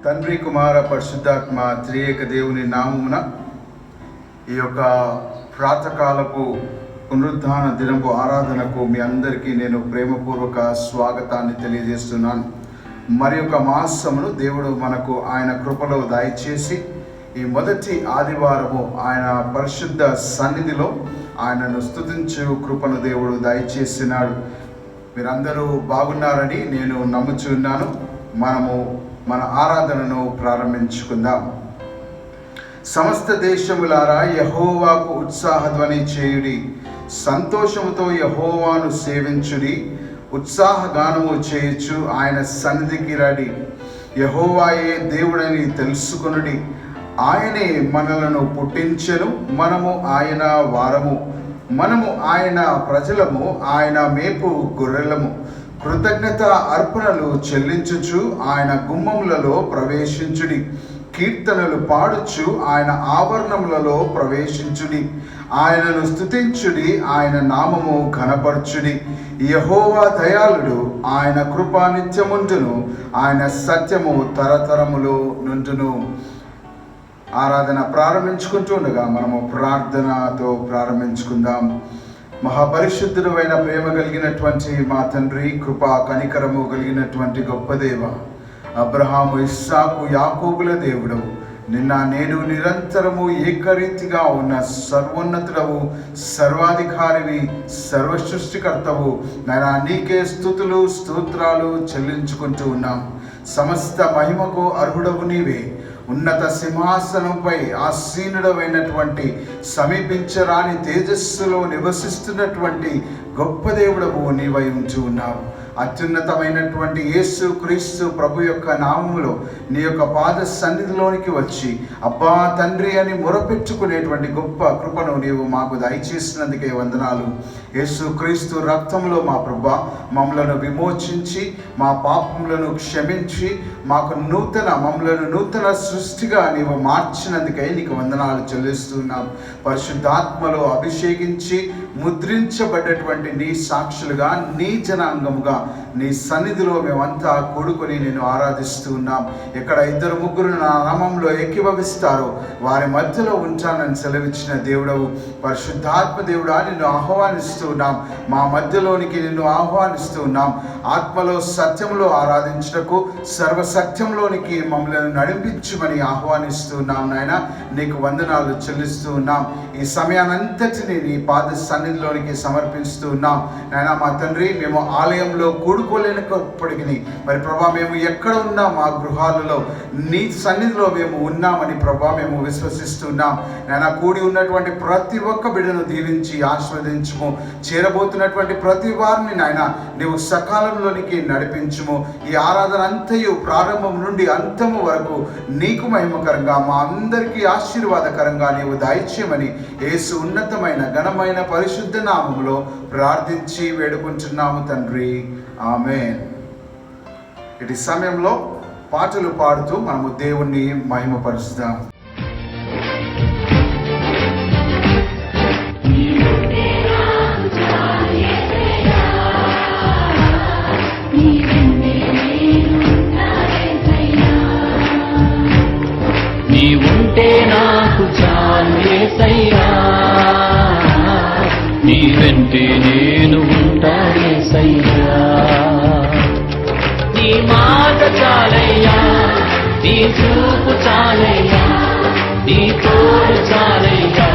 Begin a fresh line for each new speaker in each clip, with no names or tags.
తండ్రి కుమార పరిశుద్ధాత్మ త్రియేక దేవుని నామమున ఈ యొక్క ప్రాతకాలపు పునరుద్ధాన దినపు ఆరాధనకు మీ అందరికీ నేను ప్రేమపూర్వక స్వాగతాన్ని తెలియజేస్తున్నాను. మరి యొక్క మాసమును దేవుడు మనకు ఆయన కృపలో దయచేసి ఈ మొదటి ఆదివారము ఆయన పరిశుద్ధ సన్నిధిలో ఆయనను స్తుతించు కృపను దేవుడు దయచేసినాడు. మీరందరూ బాగున్నారని నేను నమ్ముచున్నాను. మనము మన ఆరాధనను ప్రారంభించుకుందాం. సమస్త దేశములారా యెహోవాకు ఉత్సాహధ్వని చేయుడి, సంతోషముతో యెహోవాను సేవించుడి, ఉత్సాహగానము చేయుచు ఆయన సన్నిధికి రండి. యెహోవాయే దేవుడని తెలుసుకొనుడి, ఆయనే మనలను పుట్టించెను, మనము ఆయన వారము, మనము ఆయన ప్రజలము, ఆయన మేపు గొర్రెలము. కృతజ్ఞత అర్పణలు చెల్లించుచు ఆయన గుమ్మములలో ప్రవేశించుడి, కీర్తనలు పాడుచు ఆయన ఆవరణములలో ప్రవేశించుడి. ఆయనను స్తుతించుడి, ఆయన నామము ఘనపరచుడి. యెహోవా దయాళుడు, ఆయన కృప నిత్యముండును, ఆయన సత్యము తరతరములు నుండును. ఆరాధన ప్రారంభించుకుంటుండగా మనము ప్రార్థనతో ప్రారంభించుకుందాం. మహాపరిశుద్ధుడు అయిన ప్రేమ కలిగినటువంటి మా తండ్రి, కృపా కనికరము కలిగినటువంటి గొప్ప దేవ, అబ్రహాము ఇస్సాకు యాకోబుల దేవుడవు, నిన్న నేడు నిరంతరము ఏకరీతిగా ఉన్న సర్వోన్నతుడవు, సర్వాధికారివి, సర్వసృష్టికర్తవు నాయనా, నీకే స్తుతులు స్తోత్రాలు చెల్లించుకుంటూ ఉన్నాం. సమస్త మహిమకు అర్హుడవు నీవే. ఉన్నత సింహాసనంపై ఆసీనుడమైనటువంటి సమీపించరాని తేజస్సులో నివసిస్తున్నటువంటి గొప్ప దేవుడవు నీవై ఉంటూ ఉన్నావు. అత్యున్నతమైనటువంటి యేసు క్రీస్తు ప్రభు యొక్క నామములో నీ యొక్క పాద సన్నిధిలోనికి వచ్చి అబ్బా తండ్రి అని మొరపెట్టుకునేటువంటి గొప్ప కృపను నీవు మాకు దయచేసినందుకే వందనాలు. యేసు క్రీస్తు రక్తంలో మా ప్రభా మమ్మలను విమోచించి మా పాపములను క్షమించి మాకు మమ్మలను నూతన సృష్టిగా నీవు మార్చినందుకై నీకు వందనాలు చెల్లిస్తున్నాం. పరిశుద్ధాత్మలో అభిషేకించి ముద్రించబడ్డటువంటి నీ సాక్షులుగా, నీ జనాంగముగా నీ సన్నిధిలో మేమంతా కూడుకొని నేను ఆరాధిస్తూ ఉన్నాం. ఎక్కడ ఇద్దరు ముగ్గురు నా నామంలో ఏకీభవిస్తారో వారి మధ్యలో ఉంటానని సెలవిచ్చిన దేవుడవు. పరిశుద్ధాత్మ దేవుడా, నిన్ను ఆహ్వానిస్తూ ఉన్నాం. మా మధ్యలోనికి నిన్ను ఆహ్వానిస్తూ ఉన్నాం. ఆత్మలో సత్యంలో ఆరాధించుటకు, సర్వసత్యంలోనికి మమ్మల్ని నడిపించమని ఆహ్వానిస్తూ ఉన్నాం. నాయన నీకు వందనాలు చెల్లిస్తూ ఉన్నాం. ఈ సమయానంతటిని నీ పాద సన్నిధిలోనికి సమర్పిస్తూ ఉన్నాం. నాయన మా తండ్రి, మేము ఆలయంలో కూడుకోలేనప్పటికీ మరి ప్రభా మేము ఎక్కడ ఉన్నా మా గృహాలలో నీ సన్నిధిలో మేము ఉన్నామని ప్రభా మేము విశ్వసిస్తున్నాం. నాయన కూడి ఉన్నటువంటి ప్రతి ఒక్క బిడ్డను దీవించి ఆశీర్వదించుము. చేరబోతున్నటువంటి ప్రతి వారిని నాయన నీవు సకాలంలోనికి నడిపించుము. ఈ ఆరాధన అంతయు ప్రారంభం నుండి అంతము వరకు నీకు మహిమకరంగా, మా అందరికీ ఆశీర్వాదకరంగా నీవు దయచేయమని యేసు ఉన్నతమైన ఘనమైన పరిశుద్ధ నామములో ప్రార్థించి వేడుకుంటున్నాము తండ్రి, ఆమేన్. ఇటు సమయంలో పాటలు పాడుతూ మనము దేవుణ్ణి మహిమపరుస్తాం.
నీవుంటే నాకు చాలు యేసయ్యా, నీ వెంటే నేను ఉంటా యేసయ్యా. నీ మాట చాలయ్యా, నీ చూపు చాలయ్యా, నీ తోడు చాలయ్యా,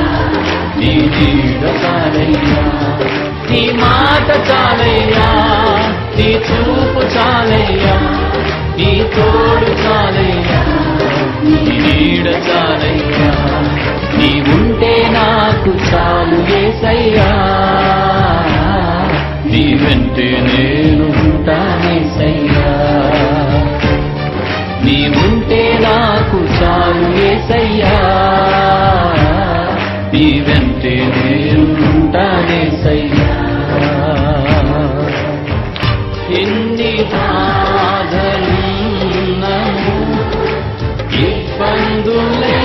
నీ నీడ చాలయ్యా. నీ మాట చాలయ్యా, నీ చూపు చాలయ్యా, నీ తోడు చాలయ్యా, నీ నీడ చాలయ్యా. నీవుంటే నాకు చాలు యేసయ్యా, నీ వెంటే నేను ఉంటా యేసయ్యా. నీవుంటే నాకు చాలు యేసయ్యా, నీ వెంటే నేను ఉంటా యేసయ్యా. ఎన్ని బాధలున్నను, ఇబ్బందులైనను,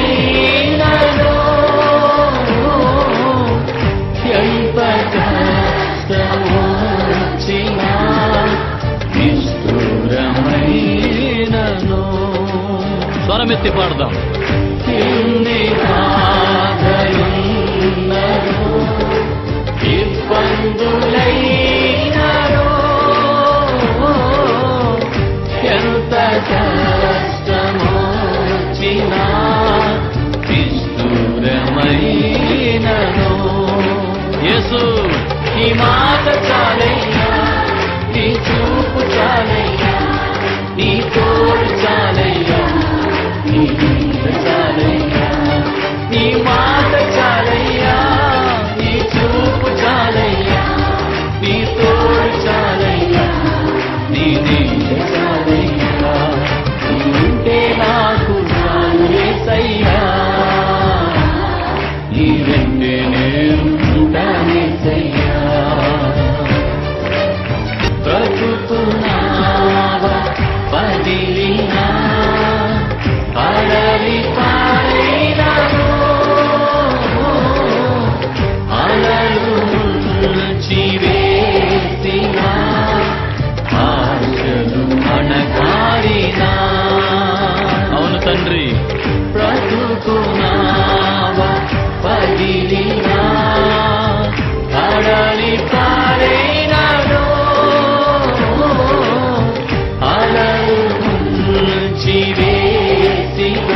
ఎంత కష్టము వచ్చినా నిష్ఠురమైనను, స్వరమెత్తి పాడదాం. ఎన్ని బాధలున్నదో, ఇబ్బందులైనదో, ఎంత కష్టమొచ్చినా నిష్ఠూరమైనదో, యేసు ఈ మాట చాలయ్యా, నీ చూపు చాలయ్యా, నీ తోడు చాలయ్యా, నీ నీడ చాలయ్యా, నీ మాట చాలయ్యా, నీ చూపు చాలయ్యా, నీ తోడు చాలయ్యా, నీ నీడ చాలయ్యా, ఉంటే నాకు చాలు యేసయ్యా, నీ వెంటే నేను ఉంటాను యేసయ్యా. బ్రతుకున్నావా పదిలినా పడవి పాడైనను, అలలు చివేసిన ఆశలు అణగారినా. అవును తండ్రి. బ్రతుకున్నావా పదిలినా పడవి పాడైనను, అలలు చివేసిన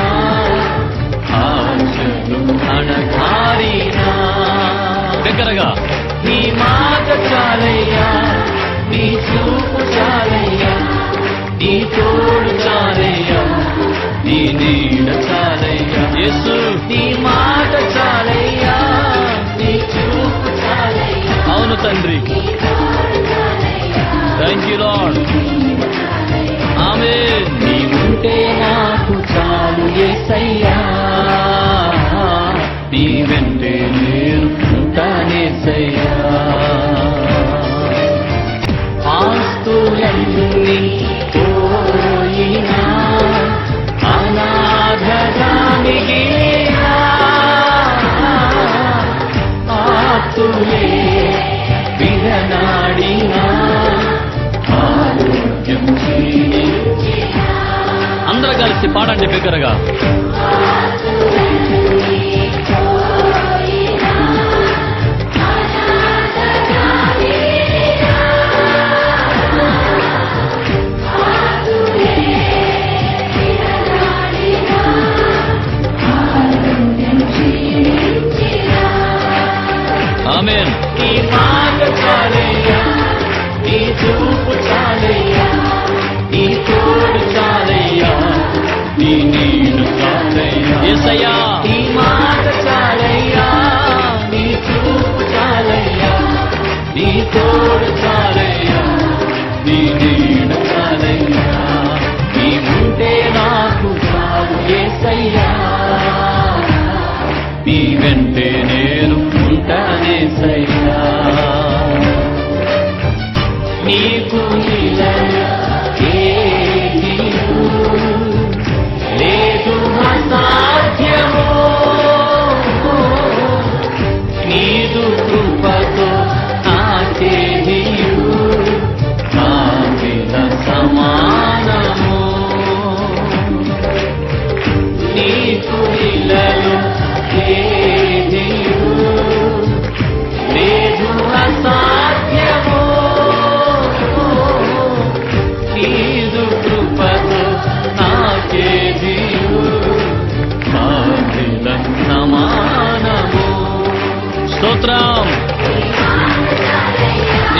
ఆశలు అణగారినా. దగ్గరగా నీ మాట చాలయ్యా, నీ చూపు చాలయ్యా, నీ తోడు చాలయ్యా, నీ నీడ చాలయ్యా, యేసు నీ మాట చాలయ్యా, నీ చూపు చాలయ్యా. అవును తండ్రి. Thank you Lord. ఆమేన్. నీ ఉంటే నాకు చాలు యేసయ్యా, నీ వెంటే నేను ఉంటానేసయ్యా. ఆస్తులన్నీ పోయినా అనాథగా మిగిలినా, ఆస్తులే విడనాడినా ఆరోగ్యం క్షీణించినా. అందరూ కలిసి పాడండి బిగ్గరగా. ఆమేన్. నీ మాట చాలయ్యా, నీ చూపు చాలయ్యా, నీ తోడు చాలయ్యా, నీ నీడు చాలయ్యా, యేసయ్యా నీ మాట చాలయ్యా, నీ చూపు చాలయ్యా, నీ తోడు చాలయ్యా, నీ నీడు చాలయ్యా, నీ ఉంటే నాకు చాలు యేసయ్యా, నీ వెంటే నేను ఉంటానేసయ్యా. నీకు లేదు అసాధ్యము, నీదు కృపతో నాకేదియు నావిల సమానము. నీకు ఇలలో ఏదియు లేదు అసాధ్యము, నీదు కృపతో నాకేదియు నావిల సమానము. స్తోత్రం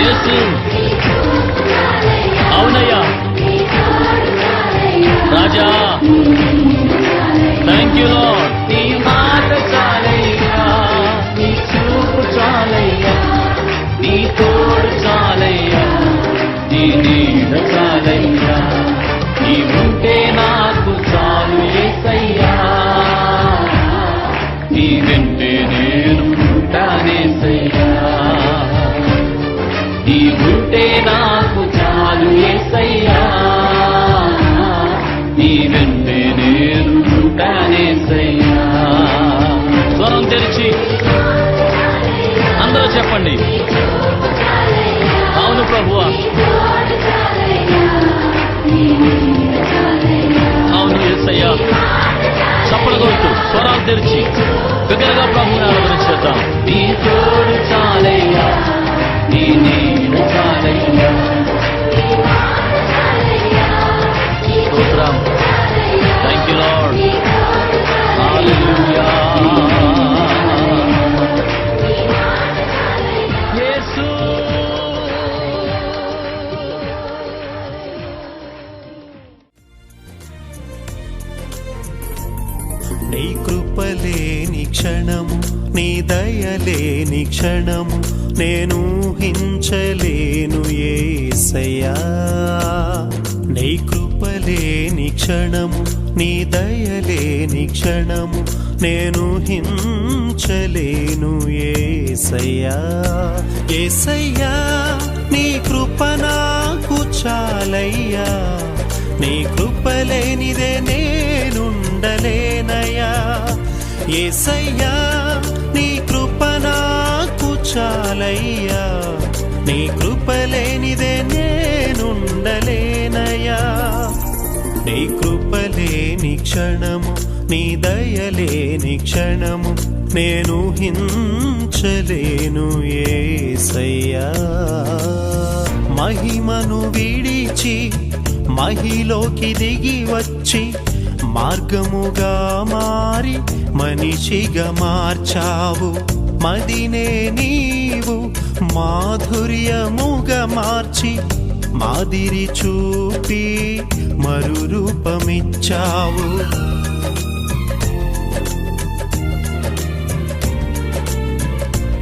యేసు. అవునయ్యా రాజా. Thank you lord. నీ మాట చాలయ్యా, నీ చూపు చాలయ్యా, నీ తోడు చాలయ్యా, నీ నీడ చాలయ్యా, నీ ఉంటే నాకు చాలు యేసయ్యా, నీ వెంటే నేను ఉంటానేసయ్యా, నీ ఉంటే నాకు చాలు యేసయ్యా, నీ వెంటే నేను ఉంటానేసయ్యా. స్వరం తెరిచి అందరూ చెప్పండి. అవును ప్రభువా, అవును యేసయ్యా. స్వరాలు తెరిచి బిగ్గరగా ప్రభువుని ఆరాధన చేద్దాం. నీ తోడు చాలయ్యా, నీ నీడ చాలయ్యా. స్తోత్రం. Thank you Lord. Hallelujah. Yesu
నీ కృపలేని క్షణము, నీ దయలేని క్షణము నేను ఊహించలేను యేసయ్యా. నీ కృపలేని క్షణము, నీ దయలేని క్షణము నేను ఊహించలేను యేసయ్యా. యేసయ్యా నీ కృప నాకు చాలయ్యా, నీ కృపలేనిదే నేనుండలేనయ్యా. యేసయ్యా నీ కృప నాకు చాలయ్యా, నీ కృపలేనిదే నేనుండలేనయ్యా. నీ కృపలేని క్షణము, నీ దయలేని క్షణము నేను ఊహించలేను యేసయ్యా. మహిమను విడిచి మహిలోకి దిగి వచ్చి మార్గముగా మారి మనిషిగా మార్చావు. మదినే నీవు మాధుర్యముగా మార్చి మాదిరి చూపి మరు రూపమిచ్చావు.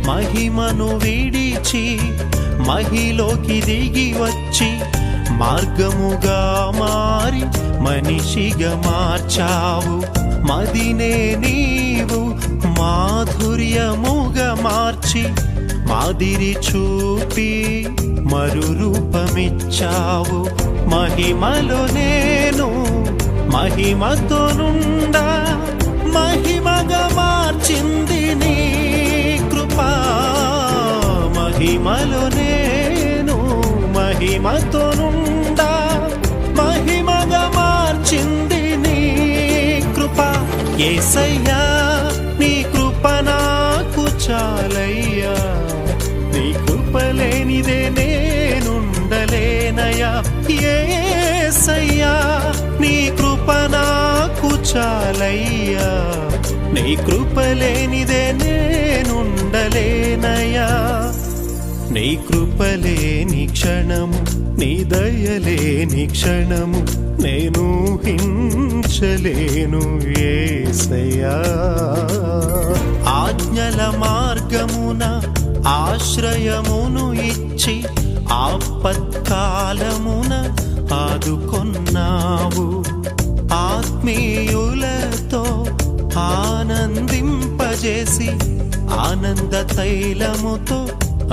మహిమను విడిచి మహిలోకి దిగి వచ్చి మార్గముగా మారి మనిషిగా మార్చావు. మదినే నీవు మాధుర్యముగా మార్చి మాదిరి చూపి మరు రూపమిచ్చావు. మహిమలో నేను మహిమతో నుండా మహిమగా మార్చింది నీ కృపా. మహిమలో నేను మహిమతో నుండా మహిమగా మార్చింది నీ కృప. యేసయ్యా నీ కృప నాకు చాలయ్యా, నీ కృప లేనిదే నేనుండలేనయ్యా. యేసయ్యా నీ కృప నాకు చాలయ్యా, నీ కృప లేనిదే నేనుండలేనయ్యా. నీ కృపలేని క్షణము, నీ దయలేని క్షణము నేను ఊహించలేను యేసయ్యా. ఆజ్ఞల మార్గమున ఆశ్రయమును ఇచ్చి ఆపత్కాలమున ఆదుకొన్నావు. ఆత్మీయులతో ఆనందింపజేసి ఆనంద తైలముతో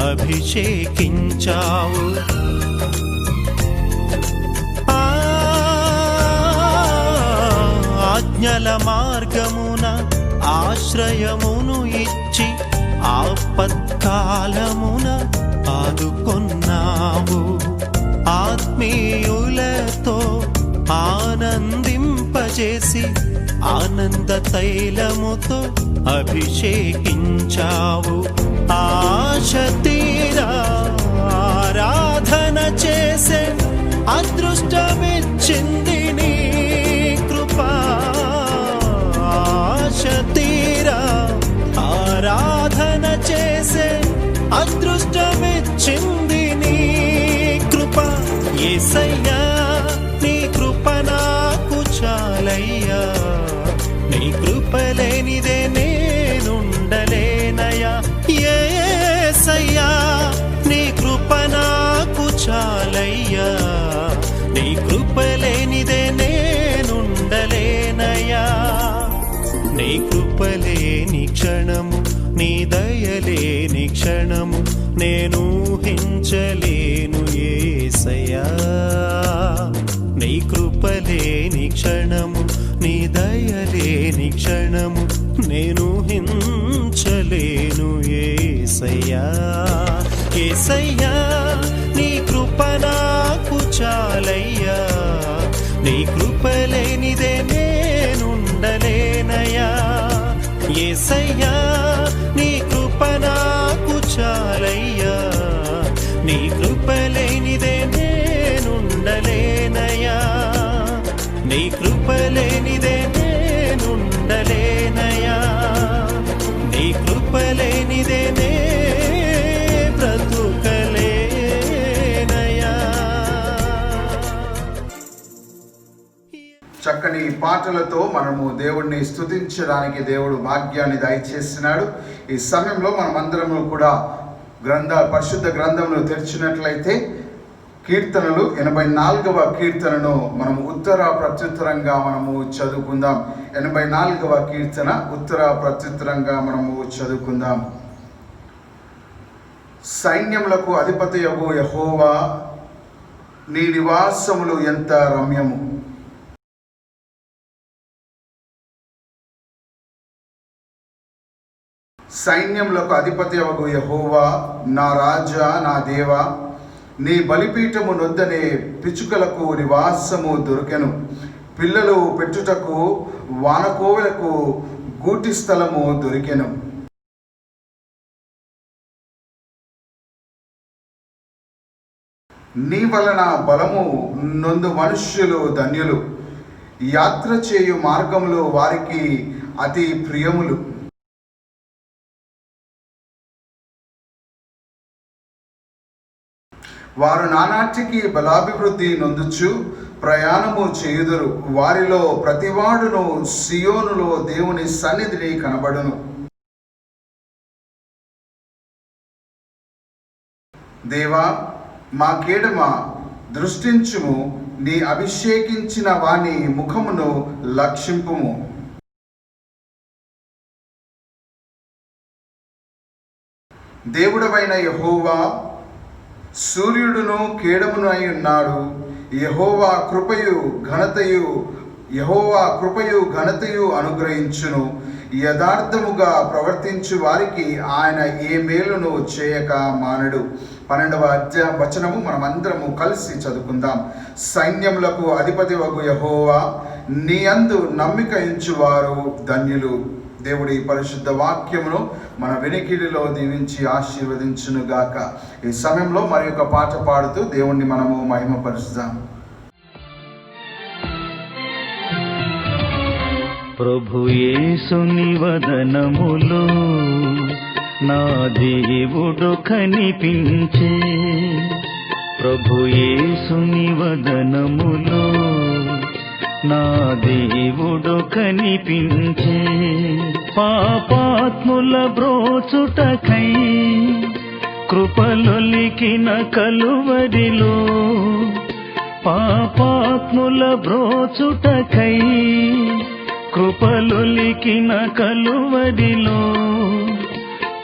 అభిషేకించావు. ఆజ్ఞల మార్గమున ఆశ్రయమును ఇచ్చి ఆపత్కాలమున ఆదుకొన్నావు. ఆత్మీయులతో ఆనందింపజేసి ఆనంద తైలముతో అభిషేకించావు. ఆశ తీరా ఆరాధన చేసే అదృష్టమిచ్చింది నీ కృపా. ఆశ తీరా ఆరాధన చేసే అదృష్టమిచ్చింది నీ కృప. యేసయ్యా నీ కృప నాకు చాలయ్యా, నీ కృప లేనిదే నేనుండలేనయ్యా. యేసయ్యా నీ కృప నాకు చాలయ్యా, నీ కృప లేనిదే నేనుండలేనయ్యా. నీ కృప లేని క్షణము, నీ దయలేని క్షణము నేను ఊహించలేను యేసయ్యా. నీ కృప లేని క్షణము, నీ దయలేని క్షణము నేను ఊహించలేను యేసయ్యా. యేసయ్యా నీ కృప నాకు చాలయ్యా, నీ కృప లేనిదే నేనుండలేనయ్యా.
మాటలతో మనము దేవుడిని స్తుతించడానికి దేవుడు భాగ్యాన్ని దయచేస్తున్నాడు. ఈ సమయంలో మనమందరము కూడా పరిశుద్ధ గ్రంథంలో తెరిచినట్లయితే కీర్తనలు 84వ కీర్తనను మనము ఉత్తర ప్రత్యుత్తరంగా మనము చదువుకుందాం. 84వ కీర్తన ఉత్తర ప్రత్యుత్తరంగా మనము చదువుకుందాం. సైన్యములకు అధిపతియగు యెహోవా, నీ నివాసములు ఎంత రమ్యము. సైన్యములకు అధిపతియగు యెహోవా, నా రాజా, నా దేవా, నీ బలిపీఠము నొద్దనే పిచ్చుకలకు నివాసము దొరికెను. పిల్లలు పెట్టుటకు వానకోవెలకు గూటి స్థలము దొరికెను. నీ వలన బలము నొందు మనుష్యులు ధన్యులు. యాత్ర చేయు మార్గములు వారికి అతి ప్రియములు. వారు నానాటికి బలాభివృద్ధి నొందుచు ప్రయాణము చేయుదురు. వారిలో ప్రతివాడును సియోనులో దేవుని సన్నిధిని కనబడును. దేవా, మా కేడమ దృష్టించుము, నీ అభిషేకించిన వాని ముఖమును లక్షింపుము. దేవుడవైన యెహోవా సూర్యుడును కేడమును అయి ఉన్నాడు. యెహోవా కృపయు ఘనతయు అనుగ్రహించును. యథార్థముగా ప్రవర్తించు వారికి ఆయన ఏ మేలును చేయక మానడు. 12వ వచనము మనమందరము కలిసి చదువుకుందాం. సైన్యములకు అధిపతివగు యెహోవా, నీ యందు నమ్మిక ఉంచువారు ధన్యులు. దేవుడి పరిశుద్ధ వాక్యమును మన వెనికిడిలో దీవించి ఆశీర్వదించునుగాక. ఈ సమయంలో మరి ఒక పాట పాడుతూ దేవుణ్ణి మనము మహిమపరుస్తాం.
ప్రభు యేసుని వదనములో నా దేవుడు కనిపించే. ప్రభు యేసుని వదనములో నా దేవుడు కనిపించే. పాపాత్ముల బ్రోచుటకై కృపలొలికిన కలువరిలో. పాపాత్ముల బ్రోచుటకై కృపలొలికిన కలువరిలో.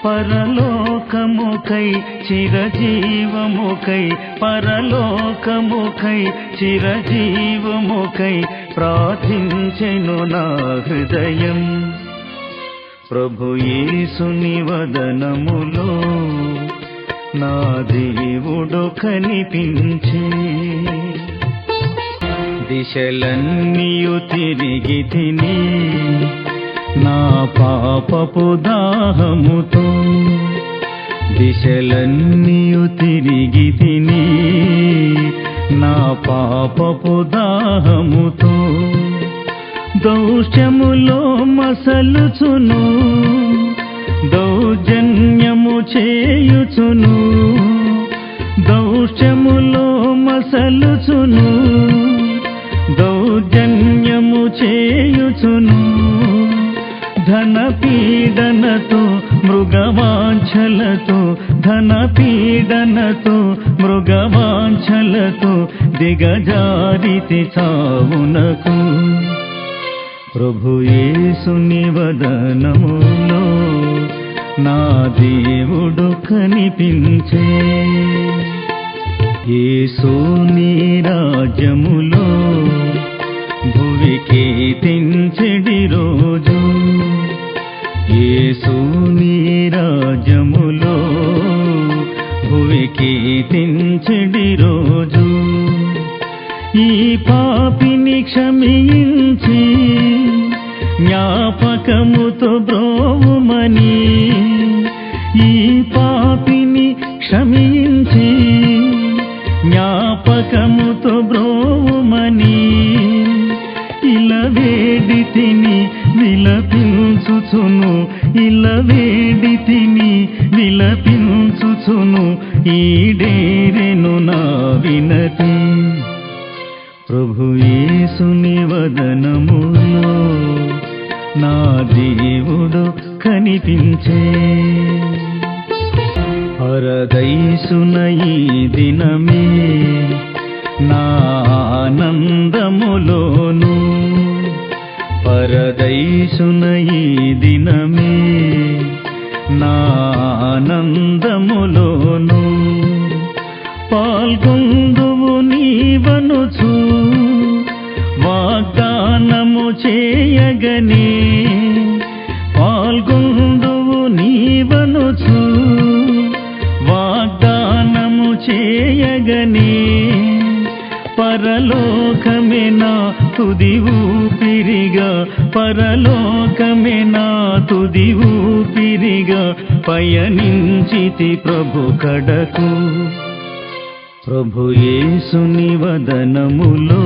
పరలోకముకై చిరజీవముకై, పరలోకముకై చిరజీవముకై ప్రార్థించెను నా హృదయం. ప్రభు యేసుని వదనములో నా దేవుడు కనిపించే. దిశలన్నీయు తిరిగి తిని నా పాపపు దాహముతో. దిశలన్నీయు తిరిగి తిని నా పాపపు దాహముతో. దౌష్ట్యములో మసలుచును, దౌర్జన్యము చేయుచును. దౌష్ట్యములో మసలుచును, దౌర్జన్యము చేయుచును. ధన పీడనతో మృగవాంఛలతో, ధన పీడనతో మృగవాంఛలతో దిగజారితి చావునకు. ప్రభు యేసుని వదనములో నా దేవుడు కనిపించే. యేసుని రాజ్యములో భువికి తెంచెడి రోజు. యేసుని రాజ్యములో భువికి తెంచెడి రోజు. ఈ పాపిని క్షమించి జ్ఞాపకముతో బ్రోవుమని. ఈ పాపిని క్షమించి జ్ఞాపకముతో బ్రోవుమని. ఇలా వేడి తిని విలపించుచును, ఇలా వేడి తిని విలపించుచును. ఈడేరెను నా వినతి. ప్రభు యేసుని వదనములో నా దేవుడు కనిపించే. పరదైసున ఈ దినమే నా ఆనందములోను, పరదైసున ఈ దినమే నా ఆనందములోను పాల్గొందువు నీవనుచు వాగ్దానము చేయగనే, పాల్గొందువు నీవనుచు వాగ్దానము చేయగనే. పరలోకమే నా తుది ఊపిరిగా, పరలోకమే నా తుది ఊపిరిగా పయనించితి ప్రభు కడకు. ప్రభు యేసుని వదనములో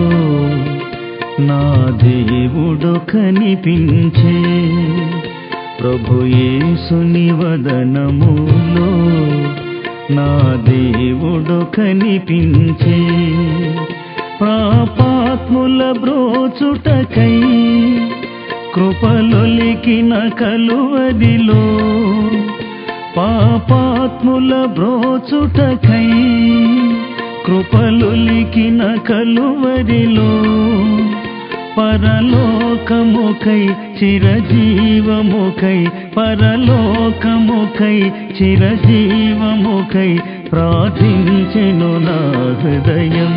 నా దేవుడు కనిపించే. ప్రభు యేసుని వదనములో నా దేవుడు కనిపించే. పాపాత్ముల బ్రోచుటకై కృపలొలికిన కలువరిలో, పాపాత్ముల బ్రోచుటకై కృపలొలికిన కలువరిలో, పరలోకముకై చిరజీవముకై, పరలోకముకై చిరజీవముకై ప్రార్థించెను నా హృదయం.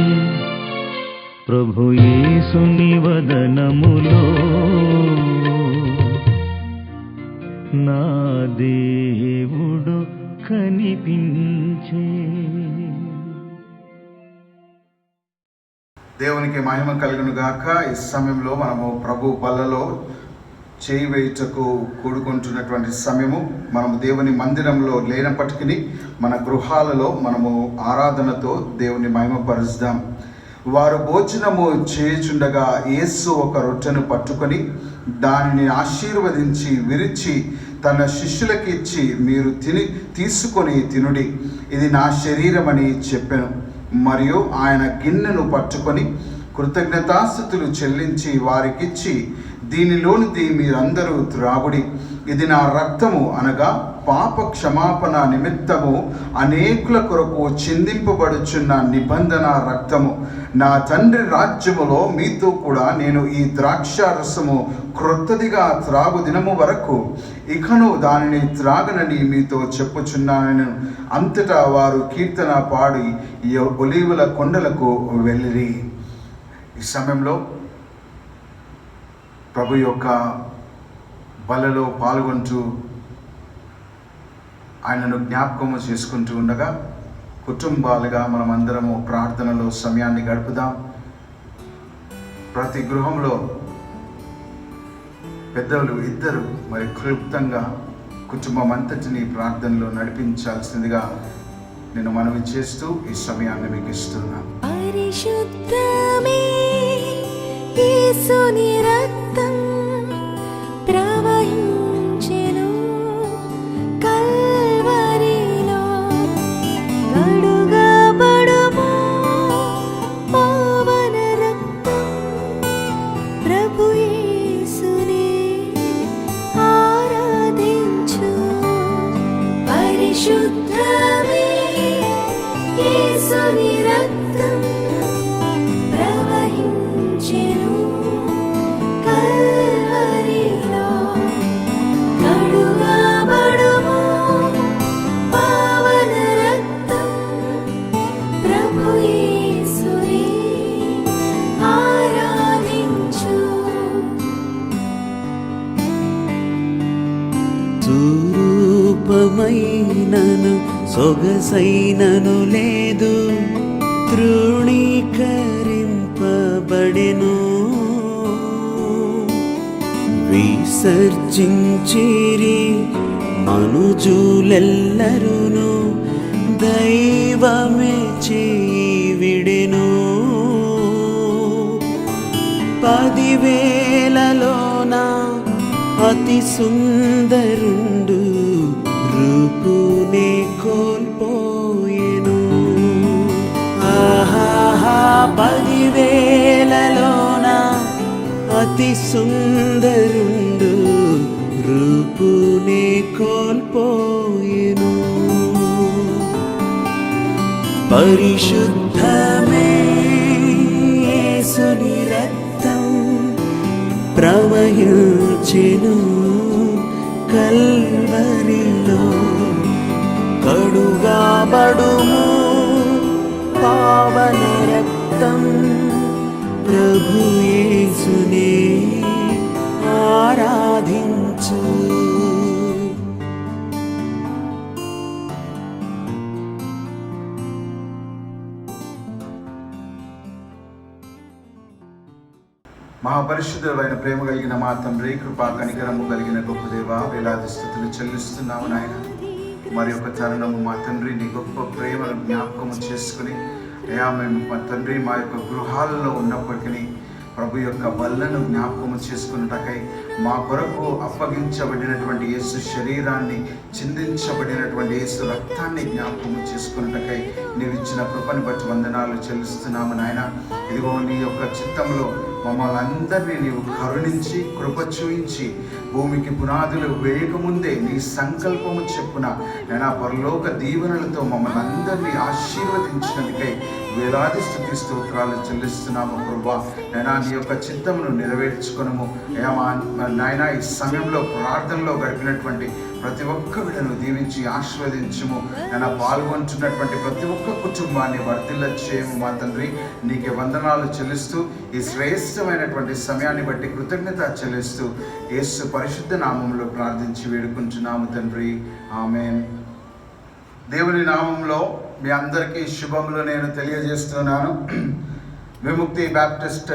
ప్రభు యేసుని వదనములో నా దేవుడు కనిపించే.
దేవునికి మహిమ కలుగును గాక. ఈ సమయంలో మనము ప్రభు బల్లలో చేయి వేయుటకు కూడుకుంటున్నటువంటి సమయము. మనము దేవుని మందిరంలో లేనప్పటికీ మన గృహాలలో మనము ఆరాధనతో దేవుని మహిమపరుస్తాం. వారు భోజనము చేయుచుండగా యేసు ఒక రొట్టెను పట్టుకొని దానిని ఆశీర్వదించి విరిచి తన శిష్యులకి ఇచ్చి, మీరు తీసుకొని తినుడి, ఇది నా శరీరమని చెప్పెను. మరియు ఆయన గిన్నెను పట్టుకొని కృతజ్ఞతాస్తుతులు చెల్లించి వారికిచ్చి, దీనిలోనిది మీరందరూ త్రాగుడి, ఇది నా రక్తము, అనగా పాప క్షమాపణ నిమిత్తము అనేకుల కొరకు చిందింపబడుచున్న నిబంధన రక్తము. నా తండ్రి రాజ్యములో మీతో కూడా నేను ఈ ద్రాక్షారసము క్రొత్తదిగా త్రాగు దినము వరకు ఇకను దానిని త్రాగనని మీతో చెప్పుచున్నాను. అంతటా వారు కీర్తన పాడి ఒలీవల కొండలకు వెళ్ళిరి. ఈ సమయంలో ప్రభు యొక్క బలలో పాల్గొంటూ ఆయనను జ్ఞాపకము చేసుకుంటూ ఉండగా కుటుంబాలుగా మనమందరము ప్రార్థనలో సమయాన్ని గడుపుదాం. ప్రతి గృహంలో పెద్దలు ఇద్దరు మరి క్లుప్తంగా కుటుంబం అంతటిని ప్రార్థనలో నడిపించాల్సిందిగా నేను మనవి చేస్తూ ఈ సమయాన్ని మీకు ఇస్తున్నాను.
పరిశుద్ధమే యేసుని రక్తం ప్రవహించెను కల్వరిలో, కడుగబడుము పావన రక్తం ప్రభు యేసుని ఆరాధించు. పరిశుద్ధమే యేసుని రక్తం ప్రవహించెను కల్వరిలో, కడుగబడుము పావన రక్తం ప్రభు యేసుని ఆరాధించు.
స్వరూపమైనను సొగసైనను లేదు, తృణీకరింపబడెను. విసర్జించిరి మనుజులెల్లరును, దైవమే చేయి విడెను. 10,000లోన అతి సుందరుండు రూపునే కోల్పోయెను. ఆహా 10,000లోన అతి సుందరుండు రూపునే కోల్పోయెను. పరిశుద్ధమే యేసుని రక్తం ప్రవహించెను కల్వరిలో. కడుగాబడుము పావన రక్తం ప్రభు యేసునే ఆరాధించు.
మహాపరిశుద్ధుడైన ప్రేమ కలిగిన మా తండ్రి, కృపా కనికరము కలిగిన గొప్ప దేవా, వేలాది స్థుతులు చెల్లిస్తున్నాము నాయన. మరి ఒక తరుణము మా తండ్రి నీ గొప్ప ప్రేమను జ్ఞాపకము చేసుకుని అయ్యా, మేము మా తండ్రి మా యొక్క గృహాలలో ఉన్నప్పటికీ ప్రభు యొక్క బల్లను జ్ఞాపకము చేసుకున్నటకై మా కొరకు అప్పగించబడినటువంటి యేసు శరీరాన్ని, చిందించబడినటువంటి యేసు రక్తాన్ని జ్ఞాపకము చేసుకున్నటకై నీవు ఇచ్చిన కృపను బట్టి వందనాలు చెల్లిస్తున్నాము నాయన. ఇదిగో నీ యొక్క చిత్తంలో మమ్మల్ని అందరినీ నీవు కరుణించి కృప చూయించి భూమికి పునాదులు వేయకముందే నీ సంకల్పము చెప్పున నేను పరలోక దీవెనలతో మమ్మల్ని అందరినీ ఆశీర్వదించినందుకై వేలాది స్తుతి స్తోత్రాలు చెల్లిస్తున్నాము ప్రభా. నేను నీ యొక్క చిత్తమును నెరవేర్చుకునము నాయన. ఈ సమయంలో ప్రార్థనలో గడిపినటువంటి ప్రతి ఒక్క బిడ్డను దీవించి ఆశీర్వదించుము. నేను పాల్గొంటున్నటువంటి ప్రతి ఒక్క కుటుంబాన్ని వర్ధిల్ల చేయము మా తండ్రి. నీకే వందనాలు చెల్లిస్తూ ఈ శ్రేష్టమైనటువంటి సమయాన్ని బట్టి కృతజ్ఞత చెల్లిస్తూ యేసు పరిశుద్ధ నామంలో ప్రార్థించి వేడుకుంటున్నాము తండ్రి, ఆమేన్. దేవుని నామంలో మీ అందరికీ శుభములు నేను తెలియజేస్తున్నాను. విముక్తి బ్యాప్టిస్ట్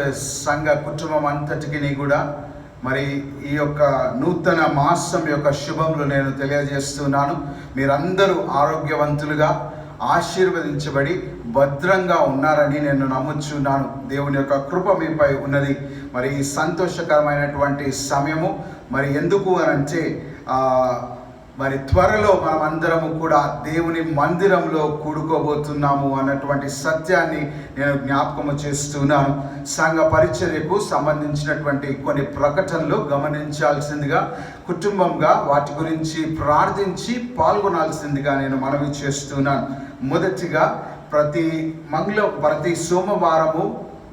సంఘ కుటుంబం అంతటికి కూడా మరి ఈ యొక్క నూతన మాసం యొక్క శుభములు నేను తెలియజేస్తున్నాను. మీరందరూ ఆరోగ్యవంతులుగా ఆశీర్వదించబడి భద్రంగా ఉన్నారని నేను నమ్ముచున్నాను. దేవుని యొక్క కృప మీపై ఉన్నది. మరి ఈ సంతోషకరమైనటువంటి సమయము మరి ఎందుకు అనంటే మరి త్వరలో మనం అందరము కూడా దేవుని మందిరంలో కూడుకోబోతున్నాము అన్నటువంటి సత్యాన్ని నేను జ్ఞాపకము చేస్తున్నాను. సంఘ పరిచర్యకు సంబంధించినటువంటి కొన్ని ప్రకటనలు గమనించాల్సిందిగా, కుటుంబంగా వాటి గురించి ప్రార్థించి పాల్గొనాల్సిందిగా నేను మనవి చేస్తున్నాను. మొదటిగా ప్రతి సోమవారము,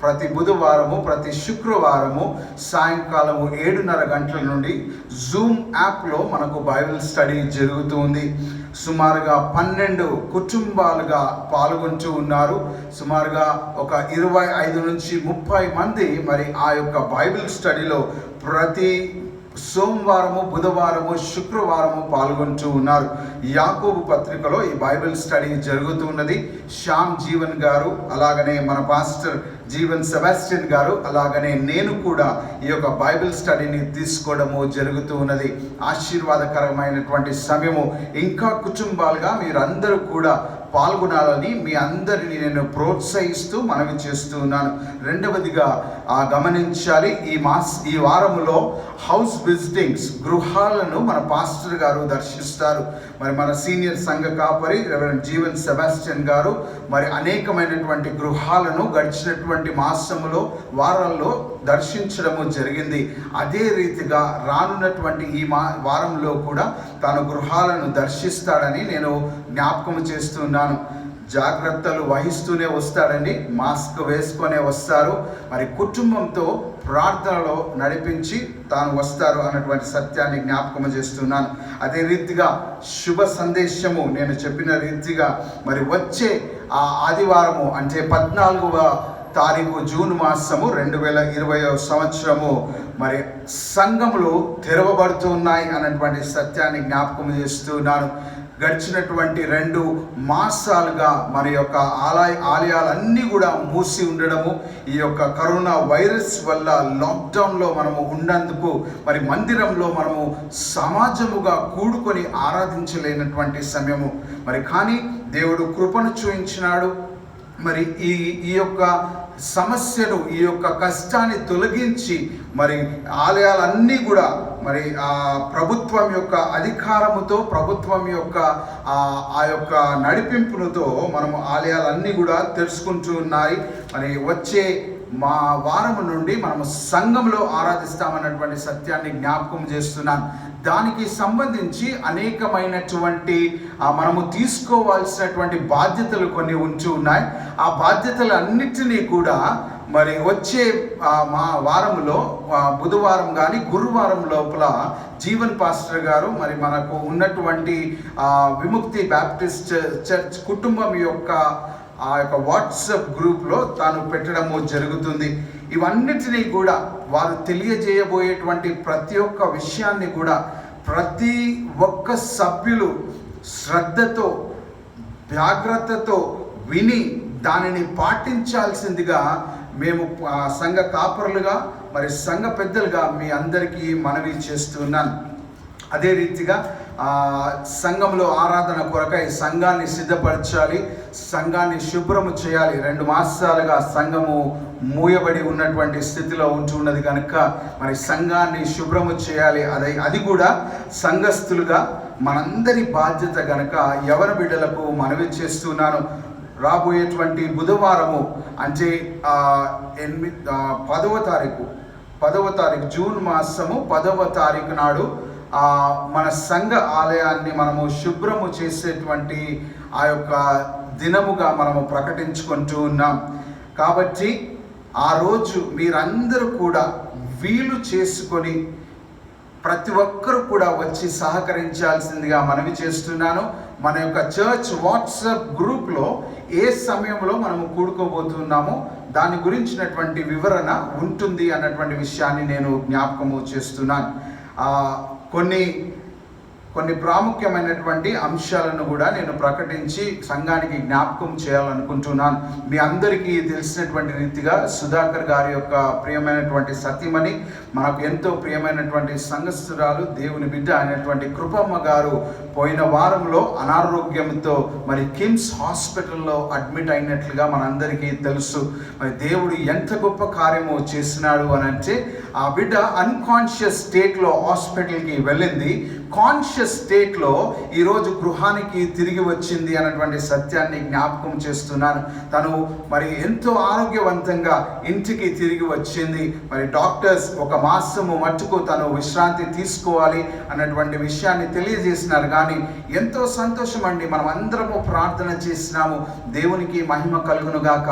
ప్రతి బుధవారము, ప్రతి శుక్రవారము సాయంకాలము 7:30 గంటల నుండి జూమ్ యాప్లో మనకు బైబిల్ స్టడీ జరుగుతుంది. సుమారుగా 12 కుటుంబాలుగా పాల్గొంటూ ఉన్నారు. సుమారుగా ఒక 25 నుంచి 30 మంది మరి ఆ యొక్క బైబిల్ స్టడీలో ప్రతి సోమవారము, బుధవారము, శుక్రవారము పాల్గొంటూ ఉన్నారు. యాకోబు పత్రికలో ఈ బైబిల్ స్టడీ జరుగుతూ ఉన్నది. శ్యామ్ జీవన్ గారు, అలాగనే మన పాస్టర్ జీవన్ సెబాస్టియన్ గారు, అలాగనే నేను కూడా ఈ యొక్క బైబిల్ స్టడీని తీసుకోవడము జరుగుతూ ఉన్నది. ఆశీర్వాదకరమైనటువంటి సమయము. ఇంకా కుటుంబాలుగా మీరందరూ కూడా పాల్గొనాలని మీ అందరినీ నేను ప్రోత్సహిస్తూ మనవి చేస్తూ ఉన్నాను. రెండవదిగా గమనించాలి, ఈ వారములో హౌస్ విజిటింగ్స్, గృహాలను మన పాస్టర్ గారు దర్శిస్తారు. మరి మన సీనియర్ సంఘ కాపరి రెవరెండ్ జీవన్ సెబాస్టియన్ గారు మరి అనేకమైనటువంటి గృహాలను గడిచినటువంటి మాసములో, వారాల్లో దర్శించడము జరిగింది. అదే రీతిగా రానున్నటువంటి ఈ వారంలో కూడా తాను గృహాలను దర్శిస్తాడని నేను జ్ఞాపకం చేస్తున్నాను. జాగ్రత్తలు వహిస్తూనే వస్తాడండి, మాస్క్ వేసుకొనే వస్తారు. మరి కుటుంబంతో ప్రార్థనలో నడిపించి తాను వస్తారు అన్నటువంటి సత్యాన్ని జ్ఞాపకం చేస్తున్నాను. అదే రీతిగా శుభ సందేశము నేను చెప్పిన రీతిగా మరి వచ్చే ఆదివారము అంటే 14వ తారీఖు జూన్ మాసము 2020వ సంవత్సరము మరి సంఘములు తెరవబడుతున్నాయి అన్నటువంటి సత్యాన్ని జ్ఞాపకం చేస్తున్నాను. గడిచినటువంటి 2 మాసాలుగా మరి యొక్క ఆలయాలన్నీ కూడా మూసి ఉండడము, ఈ యొక్క కరోనా వైరస్ వల్ల లాక్డౌన్లో మనము ఉన్నందుకు మరి మందిరంలో మనము సమాజముగా కూడుకొని ఆరాధించలేనటువంటి సమయము. మరి కానీ దేవుడు కృపను చూయించినాడు. మరి ఈ యొక్క సమస్యను, ఈ యొక్క కష్టాన్ని తొలగించి మరి ఆలయాలన్నీ కూడా మరి ప్రభుత్వం యొక్క అధికారముతో, ప్రభుత్వం యొక్క ఆ యొక్క నడిపింపులతో మనము ఆలయాలన్నీ కూడా తెలుసుకుంటూ ఉన్నాయి. మరి వచ్చే మా వారము నుండి మనము సంఘంలో ఆరాధిస్తామన్నటువంటి సత్యాన్ని జ్ఞాపకం చేస్తున్నాను. దానికి సంబంధించి అనేకమైనటువంటి మనము తీసుకోవాల్సినటువంటి బాధ్యతలు కొన్ని ఉంటూ ఉన్నాయి. ఆ బాధ్యతలు అన్నిటినీ కూడా మరి వచ్చే మా వారంలో బుధవారం కానీ గురువారం లోపల జీవన్ పాస్టర్ గారు మరి మనకు ఉన్నటువంటి విముక్తి బ్యాప్టిస్ట్ చర్చ్ కుటుంబం యొక్క ఆ యొక్క వాట్సాప్ గ్రూప్లో తాను పెట్టడము జరుగుతుంది. ఇవన్నిటినీ కూడా వారు తెలియజేయబోయేటువంటి ప్రతి ఒక్క విషయాన్ని కూడా ప్రతి ఒక్క సభ్యులు శ్రద్ధతో, జాగ్రత్తతో విని దానిని పాటించాల్సిందిగా మేము సంఘ కాపరులుగా మరి సంఘ పెద్దలుగా మీ అందరికీ మనవి చేస్తున్నాను. అదే రీతిగా సంఘంలో ఆరాధన కొరకై సంఘాన్ని సిద్ధపరచాలి, సంఘాన్ని శుభ్రము చేయాలి. 2 మాసాలుగా సంఘము మూయబడి ఉన్నటువంటి స్థితిలో ఉంటున్నది కనుక మరి సంఘాన్ని శుభ్రము చేయాలి. అది కూడా సంఘస్థులుగా మనందరి బాధ్యత కనుక ఎవరి బిడ్డలకు మనవి చేస్తున్నాను. రాబోయేటువంటి బుధవారము అంటే 10వ తారీఖు జూన్ మాసము 10వ తారీఖు నాడు మన సంఘ ఆలయాన్ని మనము శుభ్రము చేసేటువంటి ఆ యొక్క దినముగా మనము ప్రకటించుకుంటూ ఉన్నాం. కాబట్టి ఆ రోజు మీరందరూ కూడా వీలు చేసుకొని ప్రతి ఒక్కరు కూడా వచ్చి సహకరించాల్సిందిగా మనవి చేస్తున్నాను. మన యొక్క చర్చ్ వాట్సాప్ గ్రూప్లో ఏ సమయంలో మనము కూడుకోబోతున్నామో దాని గురించినటువంటి వివరణ ఉంటుంది అన్నటువంటి విషయాన్ని నేను జ్ఞాపకము చేస్తున్నాను. కొన్ని ప్రాముఖ్యమైనటువంటి అంశాలను కూడా నేను ప్రకటించి సంఘానికి జ్ఞాపకం చేయాలనుకుంటున్నాను. మీ అందరికీ తెలిసినటువంటి రీతిగా సుధాకర్ గారి యొక్క ప్రియమైనటువంటి సతీమణి, మనకు ఎంతో ప్రియమైనటువంటి సంఘస్థురాలు, దేవుని బిడ్డ అయినటువంటి కృపమ్మ గారు పోయిన వారంలో అనారోగ్యంతో మరి కిమ్స్ హాస్పిటల్లో అడ్మిట్ అయినట్లుగా మనందరికీ తెలుసు. మరి దేవుడు ఎంత గొప్ప కార్యము చేసినాడు అని అంటే, ఆ బిడ్డ అన్కాన్షియస్ స్టేట్లో హాస్పిటల్కి వెళ్ళింది, కాన్షియస్ స్టేట్లో ఈరోజు గృహానికి తిరిగి వచ్చింది అన్నటువంటి సత్యాన్ని జ్ఞాపకం చేస్తున్నాను. తను మరి ఎంతో ఆరోగ్యవంతంగా ఇంటికి తిరిగి వచ్చింది. మరి డాక్టర్స్ 1 మాసము మట్టుకు తను విశ్రాంతి తీసుకోవాలి అన్నటువంటి విషయాన్ని తెలియజేసినారు. కానీ ఎంతో సంతోషం అండి. మనం అందరము ప్రార్థన చేసినాము, దేవునికి మహిమ కలుగును గాక.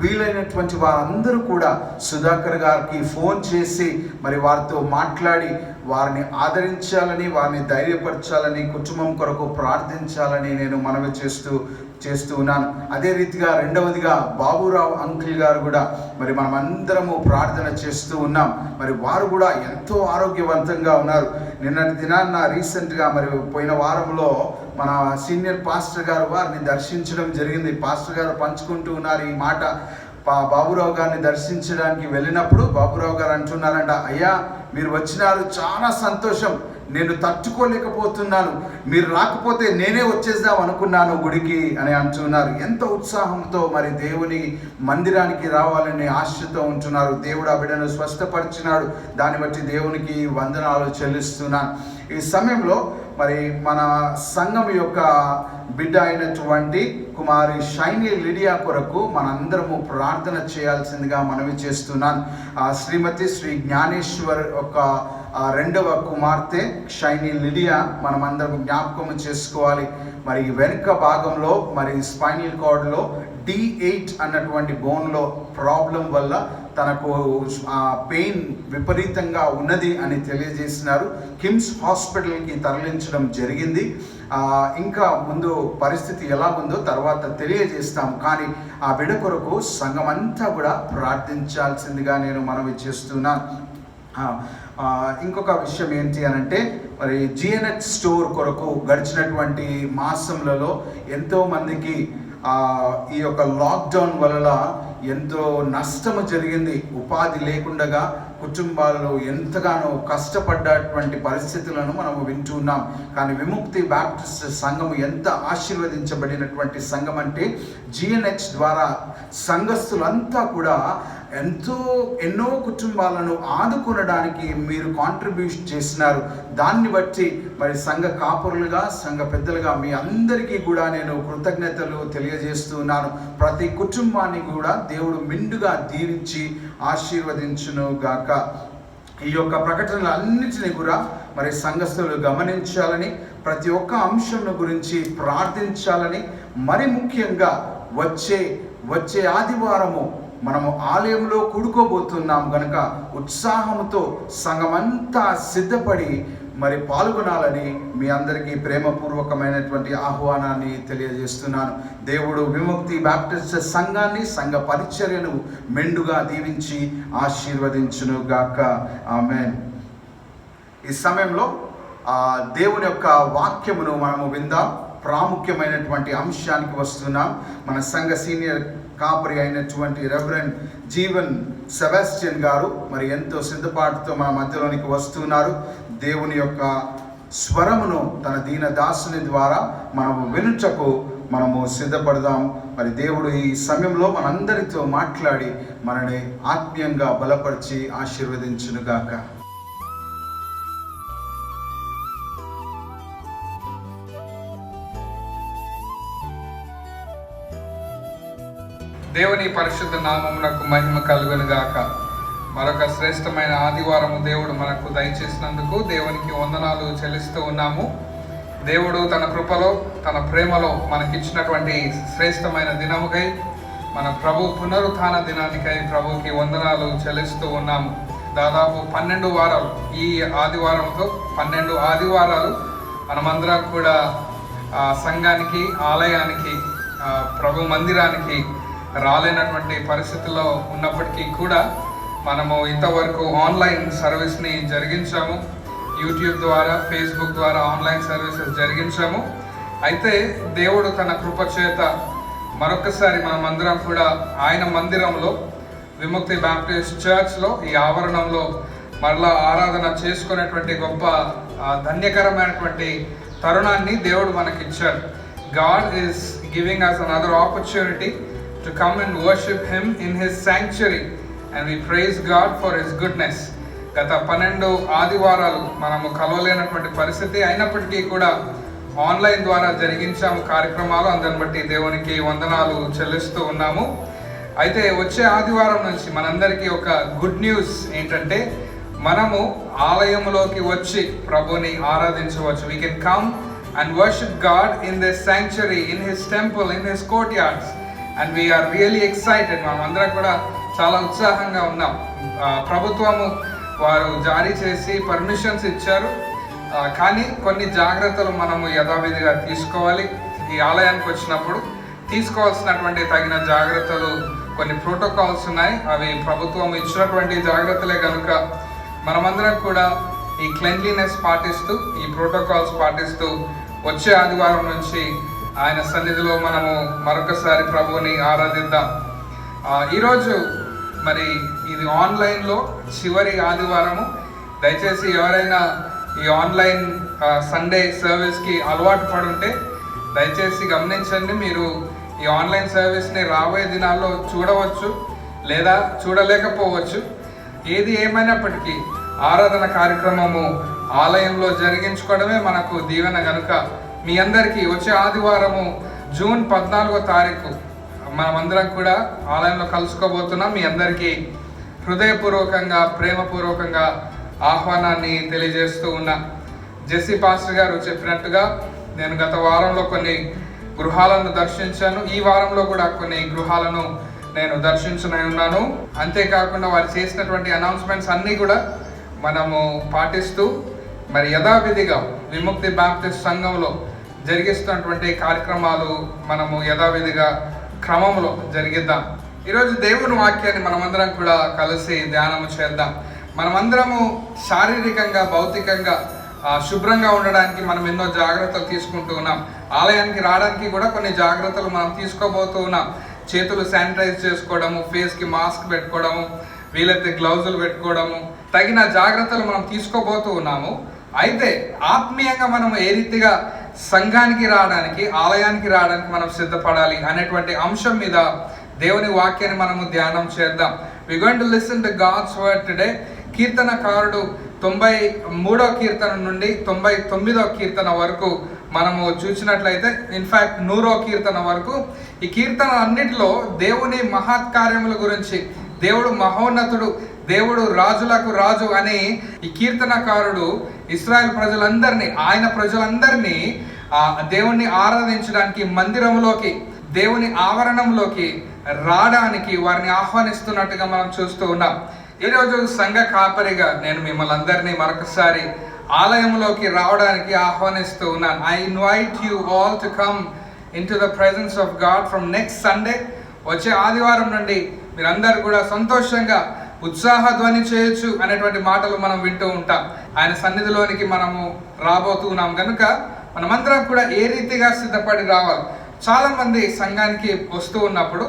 వీలైనటువంటి వారందరూ కూడా సుధాకర్ గారికి ఫోన్ చేసి మరి వారితో మాట్లాడి వారిని ఆదరించాలని, వారిని ధైర్యపరచాలని, కుటుంబం కొరకు ప్రార్థించాలని నేను మనవి చేస్తూ ఉన్నాను. అదే రీతిగా రెండవదిగా బాబురావు అంకుల్ గారు కూడా మరి మనం అందరము ప్రార్థన చేస్తూ ఉన్నాం. మరి వారు కూడా ఎంతో ఆరోగ్యవంతంగా ఉన్నారు. నిన్నటి దినాన్న రీసెంట్గా మరి పోయిన వారంలో మన సీనియర్ పాస్టర్ గారు వారిని దర్శించడం జరిగింది. పాస్టర్ గారు పంచుకుంటూ ఉన్నారు ఈ మాట. బాబురావు గారిని దర్శించడానికి వెళ్ళినప్పుడు బాబురావు గారు అంటున్నారంట, అయ్యా మీరు వచ్చినారు, చాలా సంతోషం, నేను తట్టుకోలేకపోతున్నాను, మీరు రాకపోతే నేనే వచ్చేద్దాం అనుకున్నాను గుడికి అని అంటున్నారు. ఎంతో ఉత్సాహంతో మరి దేవుని మందిరానికి రావాలని ఆశతో ఉంటున్నారు. దేవుడు ఆ బిడ్డను స్వస్థపరిచినాడు. దాన్ని బట్టి దేవునికి వందనాలు చెల్లిస్తున్నాను. ఈ సమయంలో మరి మన సంఘం యొక్క బిడ్డ అయినటువంటి కుమారి షైనీ లిడియా కొరకు మనందరము ప్రార్థన చేయాల్సిందిగా మనవి చేస్తున్నాను. శ్రీమతి శ్రీ జ్ఞానేశ్వర్ యొక్క 2వ కుమార్తె షైనీ లిడియా మనమందరం జ్ఞాపకం చేసుకోవాలి. మరి వెనుక భాగంలో మరి స్పైనల్ కార్డ్లో D8 అన్నటువంటి బోన్లో ప్రాబ్లం వల్ల తనకు పెయిన్ విపరీతంగా ఉన్నది అని తెలియజేసినారు. కిమ్స్ హాస్పిటల్కి తరలించడం జరిగింది. ఇంకా ముందు పరిస్థితి ఎలా ఉందో తర్వాత తెలియజేస్తాం. కానీ ఆ బిడ్డ కొరకు సంఘం అంతా కూడా ప్రార్థించాల్సిందిగా నేను మనవి చేస్తున్నాను. ఇంకొక విషయం ఏంటి అనంటే, మరి జిఎన్హెచ్ స్టోర్ కొరకు గడిచినటువంటి మాసంలలో ఎంతోమందికి ఈ యొక్క లాక్డౌన్ వల్ల ఎంతో నష్టము జరిగింది. ఉపాధి లేకుండా కుటుంబాలలో ఎంతగానో కష్టపడ్డటువంటి పరిస్థితులను మనము వింటున్నాం. కానీ విముక్తి బ్యాప్టిస్ట్ సంఘం ఎంత ఆశీర్వదించబడినటువంటి సంఘం అంటే GNH ద్వారా సంఘస్థులంతా కూడా ఎన్నో కుటుంబాలను ఆదుకొనడానికి మీరు కాంట్రిబ్యూట్ చేసినారు. దాన్ని బట్టి మరి సంఘ కాపురులుగా, సంఘ పెద్దలుగా మీ అందరికీ కూడా నేను కృతజ్ఞతలు తెలియజేస్తున్నాను. ప్రతి కుటుంబాన్ని కూడా దేవుడు మెండుగా దీవించి ఆశీర్వదించును గాక. ఈ యొక్క ప్రకటనలు అన్నిటినీ కూడా మరి సంఘస్థులు గమనించాలని, ప్రతి ఒక్క అంశం గురించి ప్రార్థించాలని, మరి ముఖ్యంగా వచ్చే ఆదివారము మనము ఆలయంలో కూడుకోబోతున్నాం కనుక ఉత్సాహంతో సంఘమంతా సిద్ధపడి మరి పాల్గొనాలని మీ అందరికీ ప్రేమపూర్వకమైనటువంటి ఆహ్వానాన్ని తెలియజేస్తున్నాను. దేవుడు విముక్తి బ్యాప్టిస్ట్ సంఘాన్ని, సంఘ పరిచర్యను మెండుగా దీవించి ఆశీర్వదించును గాక. ఆమేన్. ఈ సమయంలో దేవుని యొక్క వాక్యమును మనము విందాం. ప్రాముఖ్యమైనటువంటి అంశానికి వస్తున్నాం. మన సంఘ సీనియర్ కాపరి అయినటువంటి రెవరెండ్ జీవన్ సెబాస్టియన్ గారు మరి ఎంతో సిద్ధపాటుతో మన మధ్యలోనికి వస్తున్నారు. దేవుని యొక్క స్వరమును తన దీన దాసుని ద్వారా మనము వినుటకు మనము సిద్ధపడదాం. మరి దేవుడు ఈ సమయంలో మనందరితో మాట్లాడి మనని ఆత్మీయంగా బలపరిచి ఆశీర్వదించునుగాక.
దేవుని పరిశుద్ధ నామమునకు మహిమ కలుగును గాక. మరొక శ్రేష్టమైన ఆదివారము దేవుడు మనకు దయచేసినందుకు దేవునికి వందనాలు చెల్లిస్తూ ఉన్నాము. దేవుడు తన కృపలో, తన ప్రేమలో మనకిచ్చినటువంటి శ్రేష్టమైన దినముకై, మన ప్రభు పునరుత్థాన దినానికై ప్రభుకి వందనాలు చెల్లిస్తూ ఉన్నాము. దాదాపు 12 వారాలు, ఈ ఆదివారంతో 12 ఆదివారాలు మనమందరం కూడా సంఘానికి, ఆలయానికి, ప్రభు మందిరానికి రాలేనటువంటి పరిస్థితుల్లో ఉన్నప్పటికీ కూడా మనము ఇంతవరకు ఆన్లైన్ సర్వీస్ని జరిగించాము. యూట్యూబ్ ద్వారా, ఫేస్బుక్ ద్వారా ఆన్లైన్ సర్వీసెస్ జరిగించాము. అయితే దేవుడు తన కృప చేత మరొకసారి మనమందరం కూడా ఆయన మందిరంలో, విముక్తి బ్యాప్టిస్ట్ చర్చ్లో, ఈ ఆవరణంలో మరలా ఆరాధన చేసుకునేటువంటి గొప్ప ధన్యకరమైనటువంటి తరుణాన్ని దేవుడు మనకిచ్చాడు. God is giving us another opportunity to come and worship Him in His sanctuary, and we praise God for His goodness. గత 12 ఆదివారాలు మనము కలవలేనటువంటి పరిస్థితి అయినప్పటికీ కూడా ఆన్లైన్ ద్వారా జరిగించాము కార్యక్రమాలు. అందరిని బట్టి దేవునికి వందనాలు చెల్లిస్తూ ఉన్నాము. అయితే వచ్చే ఆదివారం నుంచి మనందరికీ ఒక గుడ్ న్యూస్ ఏంటంటే, మనము ఆలయంలోకి వచ్చి ప్రభుని ఆరాధించవచ్చు. We can come and worship God in this sanctuary, in His temple, in His courtyards, and we are really excited. మనమందరం కూడా చాలా ఉత్సాహంగా ఉన్నాం. ప్రభుత్వము వారు జారీ చేసి పర్మిషన్స్ ఇచ్చారు, కానీ కొన్ని జాగ్రత్తలు మనము యథావిధిగా తీసుకోవాలి. ఈ ఆలయానికి వచ్చినప్పుడు తీసుకోవాల్సినటువంటి తగిన జాగ్రత్తలు, కొన్ని ప్రోటోకాల్స్ ఉన్నాయి. అవి ప్రభుత్వం ఇచ్చినటువంటి జాగ్రత్తలే కనుక మనమందరం కూడా ఈ క్లెన్లీనెస్ పాటిస్తూ, ఈ ప్రోటోకాల్స్ పాటిస్తూ వచ్చే ఆదివారం నుంచి ఆయన సన్నిధిలో మనము మరొకసారి ప్రభువుని ఆరాధిద్దాం. ఈరోజు మరి ఇది ఆన్లైన్లో చివరి ఆదివారము. దయచేసి ఎవరైనా ఈ ఆన్లైన్ సండే సర్వీస్కి అలవాటు పడుంటే దయచేసి గమనించండి. మీరు ఈ ఆన్లైన్ సర్వీస్ని రాబోయే దినాల్లో చూడవచ్చు లేదా చూడలేకపోవచ్చు. ఏది ఏమైనప్పటికీ ఆరాధన కార్యక్రమము ఆలయంలో జరిగించుకోవడమే మనకు దీవెన కనుక మీ అందరికీ వచ్చే ఆదివారము జూన్ 14వ తారీఖు మనమందరం కూడా ఆలయంలో కలుసుకోబోతున్నాం. మీ అందరికీ హృదయపూర్వకంగా, ప్రేమపూర్వకంగా ఆహ్వానాన్ని తెలియజేస్తూ ఉన్నా. జెస్సీ పాస్టర్ గారు చెప్పినట్టుగా నేను గత వారంలో కొన్ని గృహాలను దర్శించాను. ఈ వారంలో కూడా కొన్ని గృహాలను నేను దర్శించనై ఉన్నాను. అంతేకాకుండా వారు చేసినటువంటి అనౌన్స్మెంట్స్ అన్నీ కూడా మనము పాటిస్తూ మరి యథావిధిగా విముక్తి బ్యాప్టిస్ట్ సంఘంలో జరిగిస్తున్నటువంటి కార్యక్రమాలు మనము యథావిధిగా క్రమంలో జరిగిద్దాం. ఈరోజు దేవుని వాక్యాన్ని మనమందరం కూడా కలిసి ధ్యానము చేద్దాం. మనమందరము శారీరకంగా, భౌతికంగా శుభ్రంగా ఉండడానికి మనం ఎన్నో జాగ్రత్తలు తీసుకుంటూ ఉన్నాం. ఆలయానికి రావడానికి కూడా కొన్ని జాగ్రత్తలు మనం తీసుకోబోతూ ఉన్నాం. చేతులు శానిటైజ్ చేసుకోవడము, ఫేస్కి మాస్క్ పెట్టుకోవడము, వీలైతే గ్లౌజులు పెట్టుకోవడము, తగిన జాగ్రత్తలు మనం తీసుకోబోతూ ఉన్నాము. అయితే ఆత్మీయంగా మనం ఏ రీతిగా సంఘానికి రావడానికి, ఆలయానికి రావడానికి మనం సిద్ధపడాలి అనేటువంటి అంశం మీద దేవుని వాక్యాన్ని మనము ధ్యానం చేద్దాం. We going to listen to God's word today. కీర్తనకారుడు 93వ కీర్తన నుండి 99వ కీర్తన వరకు మనము చూసినట్లయితే, ఇన్ఫాక్ట్ 100వ కీర్తన వరకు, ఈ కీర్తన అన్నిటిలో దేవుని మహత్కార్యముల గురించి, దేవుడు మహోన్నతుడు, దేవుడు రాజులకు రాజు అని ఈ కీర్తనకారుడు ఇశ్రాయేల్ ప్రజలందరినీ, ఆయన ప్రజలందరినీ దేవుణ్ణి ఆరాధించడానికి మందిరంలోకి, దేవుని ఆవరణంలోకి రావడానికి వారిని ఆహ్వానిస్తున్నట్టుగా మనం చూస్తూ ఉన్నాం. ఈరోజు సంఘ కాపరిగా నేను మిమ్మల్ని అందరినీ మరొకసారి ఆలయంలోకి రావడానికి ఆహ్వానిస్తూ ఉన్నాను. I invite you all to come in to the presence of God from next Sunday. వచ్చే ఆదివారం నుండి మీరందరూ కూడా సంతోషంగా ఉత్సాహధ్వని చేయొచ్చు అనేటువంటి మాటలు మనం వింటూ ఉంటాం. ఆయన సన్నిధిలోనికి మనము రాబోతున్నాం కనుక మనమందరం కూడా ఏ రీతిగా సిద్ధపడి రావాలి. చాలా మంది సంఘానికి వస్తూ ఉన్నప్పుడు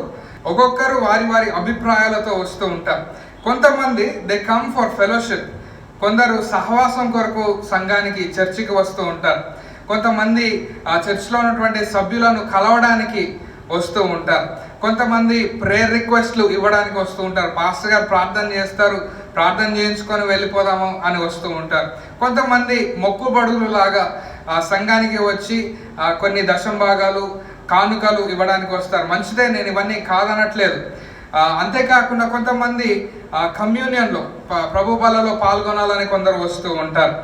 ఒక్కొక్కరు వారి వారి అభిప్రాయాలతో వస్తూ ఉంటారు. కొంతమంది దే కమ్ ఫర్ ఫెలోషిప్, కొందరు సహవాసం కొరకు సంఘానికి, చర్చికి వస్తూ ఉంటారు. కొంతమంది ఆ చర్చ్లో ఉన్నటువంటి సభ్యులను కలవడానికి వస్తూ ఉంటారు. కొంతమంది ప్రేయర్ రిక్వెస్ట్లు ఇవ్వడానికి వస్తూ ఉంటారు. పాస్టర్ గారు ప్రార్థన చేస్తారు, ప్రార్థన చేయించుకొని వెళ్ళిపోదాము అని వస్తూ ఉంటారు. కొంతమంది మొక్కుబడులు లాగా సంఘానికి వచ్చి కొన్ని దశంభాగాలు, కానుకలు ఇవ్వడానికి వస్తారు. మంచిదే, నేను ఇవన్నీ కాదనట్లేదు. అంతేకాకుండా కొంతమంది కమ్యూనియన్లో, ప్రభు బలలో పాల్గొనాలని కొందరు వస్తూ ఉంటారు.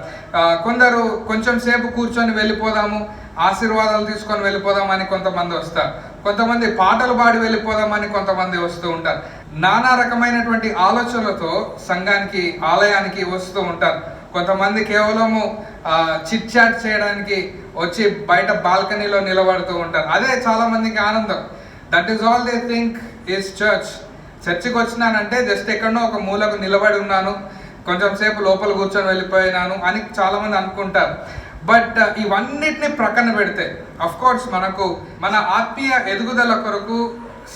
కొందరు కొంచెం సేపు కూర్చొని వెళ్ళిపోదాము, ఆశీర్వాదాలు తీసుకొని వెళ్ళిపోదామని కొంతమంది వస్తారు. కొంతమంది పాటలు పాడి వెళ్ళిపోదామని కొంతమంది వస్తూ ఉంటారు. నానా రకమైనటువంటి ఆలోచనలతో సంఘానికి, ఆలయానికి వస్తూ ఉంటారు. కొంతమంది కేవలము చిట్ చాట్ చేయడానికి వచ్చి బయట బాల్కనీలో నిలబడుతూ ఉంటారు. అదే చాలా మందికి ఆనందం. That is all they think is church. చర్చికి వచ్చినానంటే జస్ట్ ఎక్కడనో ఒక మూలకు నిలబడి ఉన్నాను, కొంచెం సేపు లోపల కూర్చొని వెళ్ళిపోయినాను అని చాలామంది అనుకుంటారు. బట్ ఇవన్నిటిని ప్రక్కన పెడితే, అఫ్ కోర్స్ మనకు మన ఆత్మీయ ఎదుగుదల కొరకు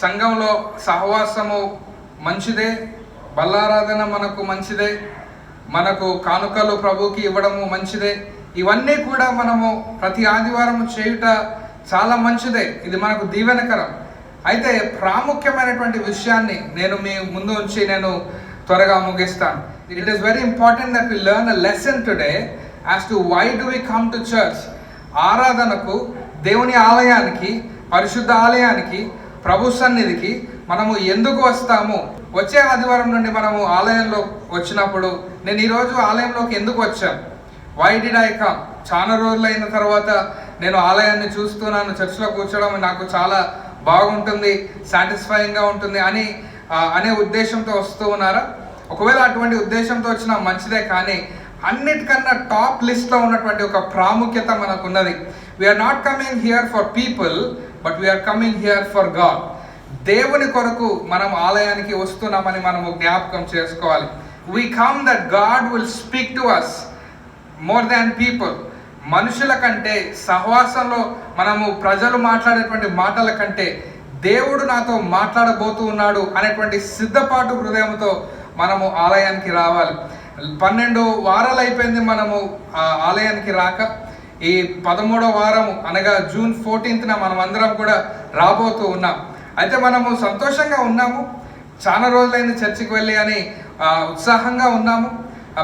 సంఘంలో సహవాసము మంచిదే, బల్లారాధన మనకు మంచిదే, మనకు కానుకలు ప్రభుకి ఇవ్వడము మంచిదే. ఇవన్నీ కూడా మనము ప్రతి ఆదివారం చేయుట చాలా మంచిదే, ఇది మనకు దీవెనకరం. అయితే ప్రాముఖ్యమైనటువంటి విషయాన్ని నేను మీ ముందు ఉంచి నేను త్వరగా ముగిస్తాను. It is very important that we learn a lesson today as to why do we come to church. ఆరాధనకు, దేవుని ఆలయానికి, పరిశుద్ధ ఆలయానికి, ప్రభు సన్నిధికి మనము ఎందుకు వస్తాము? వచ్చే ఆదివారం నుండి మనము ఆలయంలో వచ్చినప్పుడు, నేను ఈరోజు ఆలయంలోకి ఎందుకు వచ్చాను, వై డిడ్ ఐ కమ్? చాలా రోజులైన తర్వాత నేను ఆలయాన్ని చూస్తున్నాను, చర్చ్లో కూర్చోవడం నాకు చాలా బాగుంటుంది, సాటిస్ఫైయింగ్గా ఉంటుంది అనే ఉద్దేశంతో వస్తూ ఉన్నారా? ఒకవేళ అటువంటి ఉద్దేశంతో వచ్చినా మంచిదే, కానీ అన్నిటికన్నా టాప్ లిస్ట్లో ఉన్నటువంటి ఒక ప్రాముఖ్యత మనకున్నది. We're not coming here for people, but we're coming here for God. దేవుని కొరకు మనం ఆలయానికి వస్తున్నామని మనము జ్ఞాపకం చేసుకోవాలి. We come that God will speak to us more than people. మనుషుల కంటే, సహవాసంలో మనము ప్రజలు మాట్లాడేటువంటి మాటల కంటే దేవుడు నాతో మాట్లాడబోతూ ఉన్నాడు అనేటువంటి సిద్ధపాటు హృదయంతో మనము ఆలయానికి రావాలి. 12 వారాలు అయిపోయింది మనము ఆలయానికి రాక. ఈ 13వ వారము అనగా జూన్ 14న మనం అందరం కూడా రాబోతూ ఉన్నాం. అయితే మనము సంతోషంగా ఉన్నాము, చాలా రోజులైంది చర్చికి వెళ్ళి అని ఉత్సాహంగా ఉన్నాము,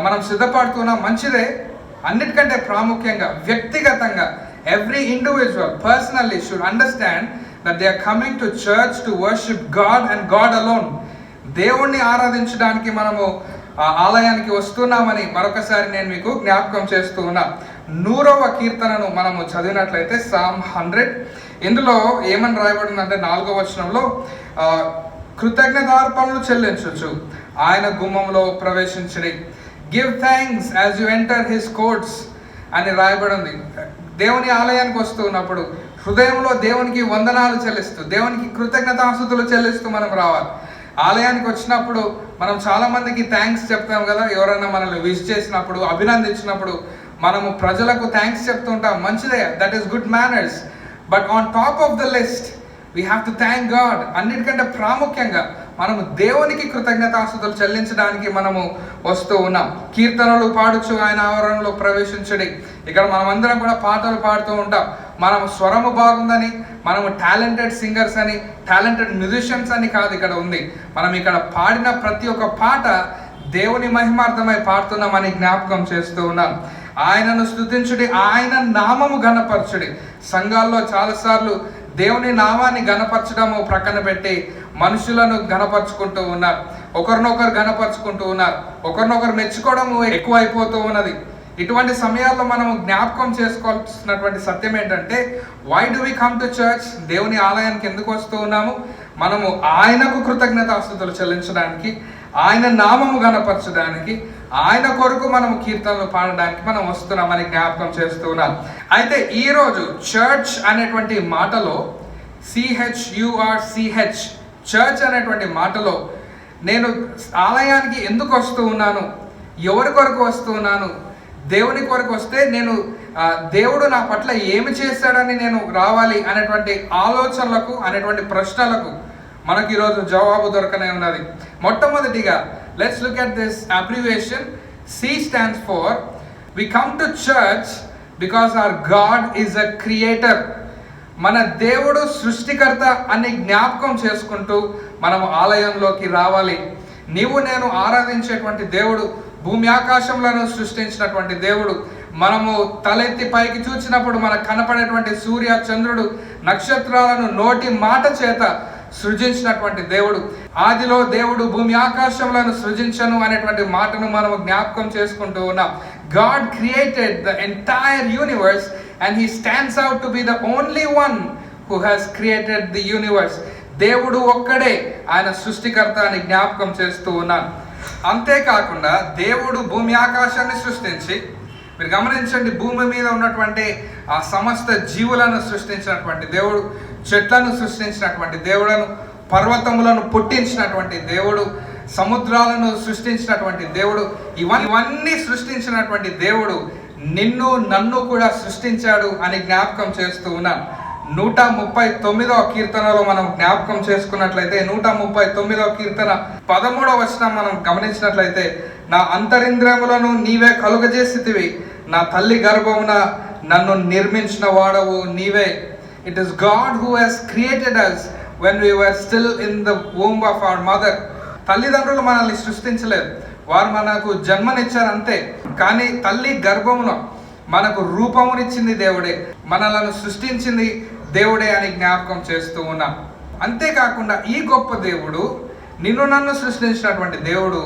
మనం సిద్ధపడుతున్నాం, మంచిదే. అన్నిటికంటే ప్రాముఖ్యంగా వ్యక్తిగతంగా every individual personally should understand that they are coming to church to worship God and God alone. దేవుణ్ణి ఆరాధించడానికి మనము ఆలయానికి వస్తున్నామని మరొకసారి నేను మీకు జ్ఞాపకం చేస్తూ ఉన్నా. 100వ కీర్తనను మనము చదివినట్లయితే Psalm 100, ఇందులో ఏమని రాయబడిందంటే 4వ వచనంలో కృతజ్ఞతార్పణలు చెల్లించవచ్చు, ఆయన గుమ్మంలో ప్రవేశించడి, give thanks as you enter his courts అని రాయబడింది. దేవుని ఆలయానికి వస్తూ ఉన్నప్పుడు హృదయంలో దేవునికి వందనాలు చెల్లిస్తూ, దేవునికి కృతజ్ఞతాస్తుతులు చెల్లిస్తూ మనం రావాలి. ఆలయానికి వచ్చినప్పుడు మనం చాలామందికి థ్యాంక్స్ చెప్తాం కదా, ఎవరైనా మనల్ని విష్ చేసినప్పుడు, అభినందించినప్పుడు మనము ప్రజలకు థ్యాంక్స్ చెప్తూ ఉంటాం, మంచిదే, that is good manners. But on top of the list we have to thank God. అన్నిటికంటే ప్రాముఖ్యంగా మనము దేవునికి కృతజ్ఞతాస్తుతులు చెల్లించడానికి మనము వస్తూ ఉన్నాం. కీర్తనలు పాడుచు ఆయన ఆవరణలో ప్రవేశించడి. ఇక్కడ మనమందరం కూడా పాటలు పాడుతూ ఉంటాం. మనం స్వరము బాగుందని, మనము టాలెంటెడ్ సింగర్స్ అని, టాలెంటెడ్ మ్యూజిషియన్స్ అని కాదు ఇక్కడ ఉంది. మనం ఇక్కడ పాడిన ప్రతి ఒక్క పాట దేవుని మహిమార్థమై పాడుతున్నామని జ్ఞాపకం చేస్తూ ఉన్నాం. ఆయనను స్తుతించుడి, ఆయన నామము ఘనపరచుడి. సంఘాల్లో చాలాసార్లు దేవుని నామాన్ని ఘనపరచడము ప్రక్కన పెట్టి మనుషులను ఘనపరుచుకుంటూ ఉన్నారు. ఒకరినొకరు ఘనపరుచుకుంటూ ఉన్నారు. ఒకరినొకరు మెచ్చుకోవడము ఎక్కువ అయిపోతూ ఉన్నది. ఇటువంటి సమయాల్లో మనము జ్ఞాపకం చేసుకోవాల్సినటువంటి సత్యం ఏంటంటే, why do we come to church? దేవుని ఆలయానికి ఎందుకు వస్తూ ఉన్నాము? మనము ఆయనకు కృతజ్ఞతాస్తుతులు చెల్లించడానికి, ఆయన నామము ఘనపరచడానికి, ఆయన కొరకు మనము కీర్తనలు పాడడానికి మనం వస్తున్నామని జ్ఞాపకం చేస్తూ ఉన్నాం. అయితే ఈరోజు చర్చ్ అనేటువంటి మాటలో CHURCH, చర్చ్ అనేటువంటి మాటలో నేను ఆలయానికి ఎందుకు వస్తూ ఉన్నాను, ఎవరి కొరకు వస్తూ ఉన్నాను, దేవుని కొరకు వస్తే నేను దేవుడు నా పట్ల ఏమి చేశాడని నేను రావాలి అనేటువంటి ఆలోచనలకు, అనేటువంటి ప్రశ్నలకు మనకు ఈరోజు జవాబు దొరకనే ఉన్నది. మొట్టమొదటిగా let's look at this abbreviation. C stands for we come to church because our God is a creator. మన దేవుడు సృష్టికర్త అని జ్ఞాపకం చేసుకుంటూ మనము ఆలయంలోకి రావాలి. నీవు నేను ఆరాధించేటువంటి దేవుడు భూమి ఆకాశంలను సృష్టించినటువంటి దేవుడు. మనము తలెత్తి పైకి చూచినప్పుడు మనకు కనపడేటువంటి సూర్య చంద్రుడు నక్షత్రాలను నోటి మాట చేత సృజించినటువంటి దేవుడు. ఆదిలో దేవుడు భూమి ఆకాశములను సృజించను అనేటువంటి మాటను మనము జ్ఞాపకం చేసుకుంటూ ఉన్నాం. God created the entire universe and he stands out to be the only one who has created the universe. దేవుడు ఒక్కడే ఆయన సృష్టికర్త అని జ్ఞాపకం చేస్తూ ఉన్నాను. అంతేకాకుండా దేవుడు భూమి ఆకాశాన్ని సృష్టించి, మీరు గమనించండి, భూమి మీద ఉన్నటువంటి ఆ సమస్త జీవులను సృష్టించినటువంటి దేవుడు, చెట్లను సృష్టించినటువంటి దేవుడును, పర్వతములను పుట్టించినటువంటి దేవుడు, సముద్రాలను సృష్టించినటువంటి దేవుడు, ఇవన్నీ సృష్టించినటువంటి దేవుడు నిన్ను నన్ను కూడా సృష్టించాడు అని జ్ఞాపకం చేస్తూ ఉన్నాను. 139వ కీర్తనలో మనం జ్ఞాపకం చేసుకున్నట్లయితే, 139వ కీర్తన 13వ వచనం మనం గమనించినట్లయితే, నా అంతరింద్రియములను నీవే కలుగజేసితివి, నా తల్లి గర్భమున నన్ను నిర్మించిన వాడవు నీవే. It is God who has created us when we were still in the womb of our mother. తల్లిదండ్రులు మనల్ని సృష్టించలేదు, వారు మనకు జన్మనిచ్చారు అంతే. కానీ తల్లి గర్భమున మనకు రూపమునిచ్చింది దేవుడే, మనలను సృష్టించింది దేవుడే అని జ్ఞాపకం చేస్తూ ఉన్నాం. అంతేకాకుండా ఈ గొప్ప దేవుడు, నిన్ను నన్ను సృష్టించినటువంటి దేవుడు,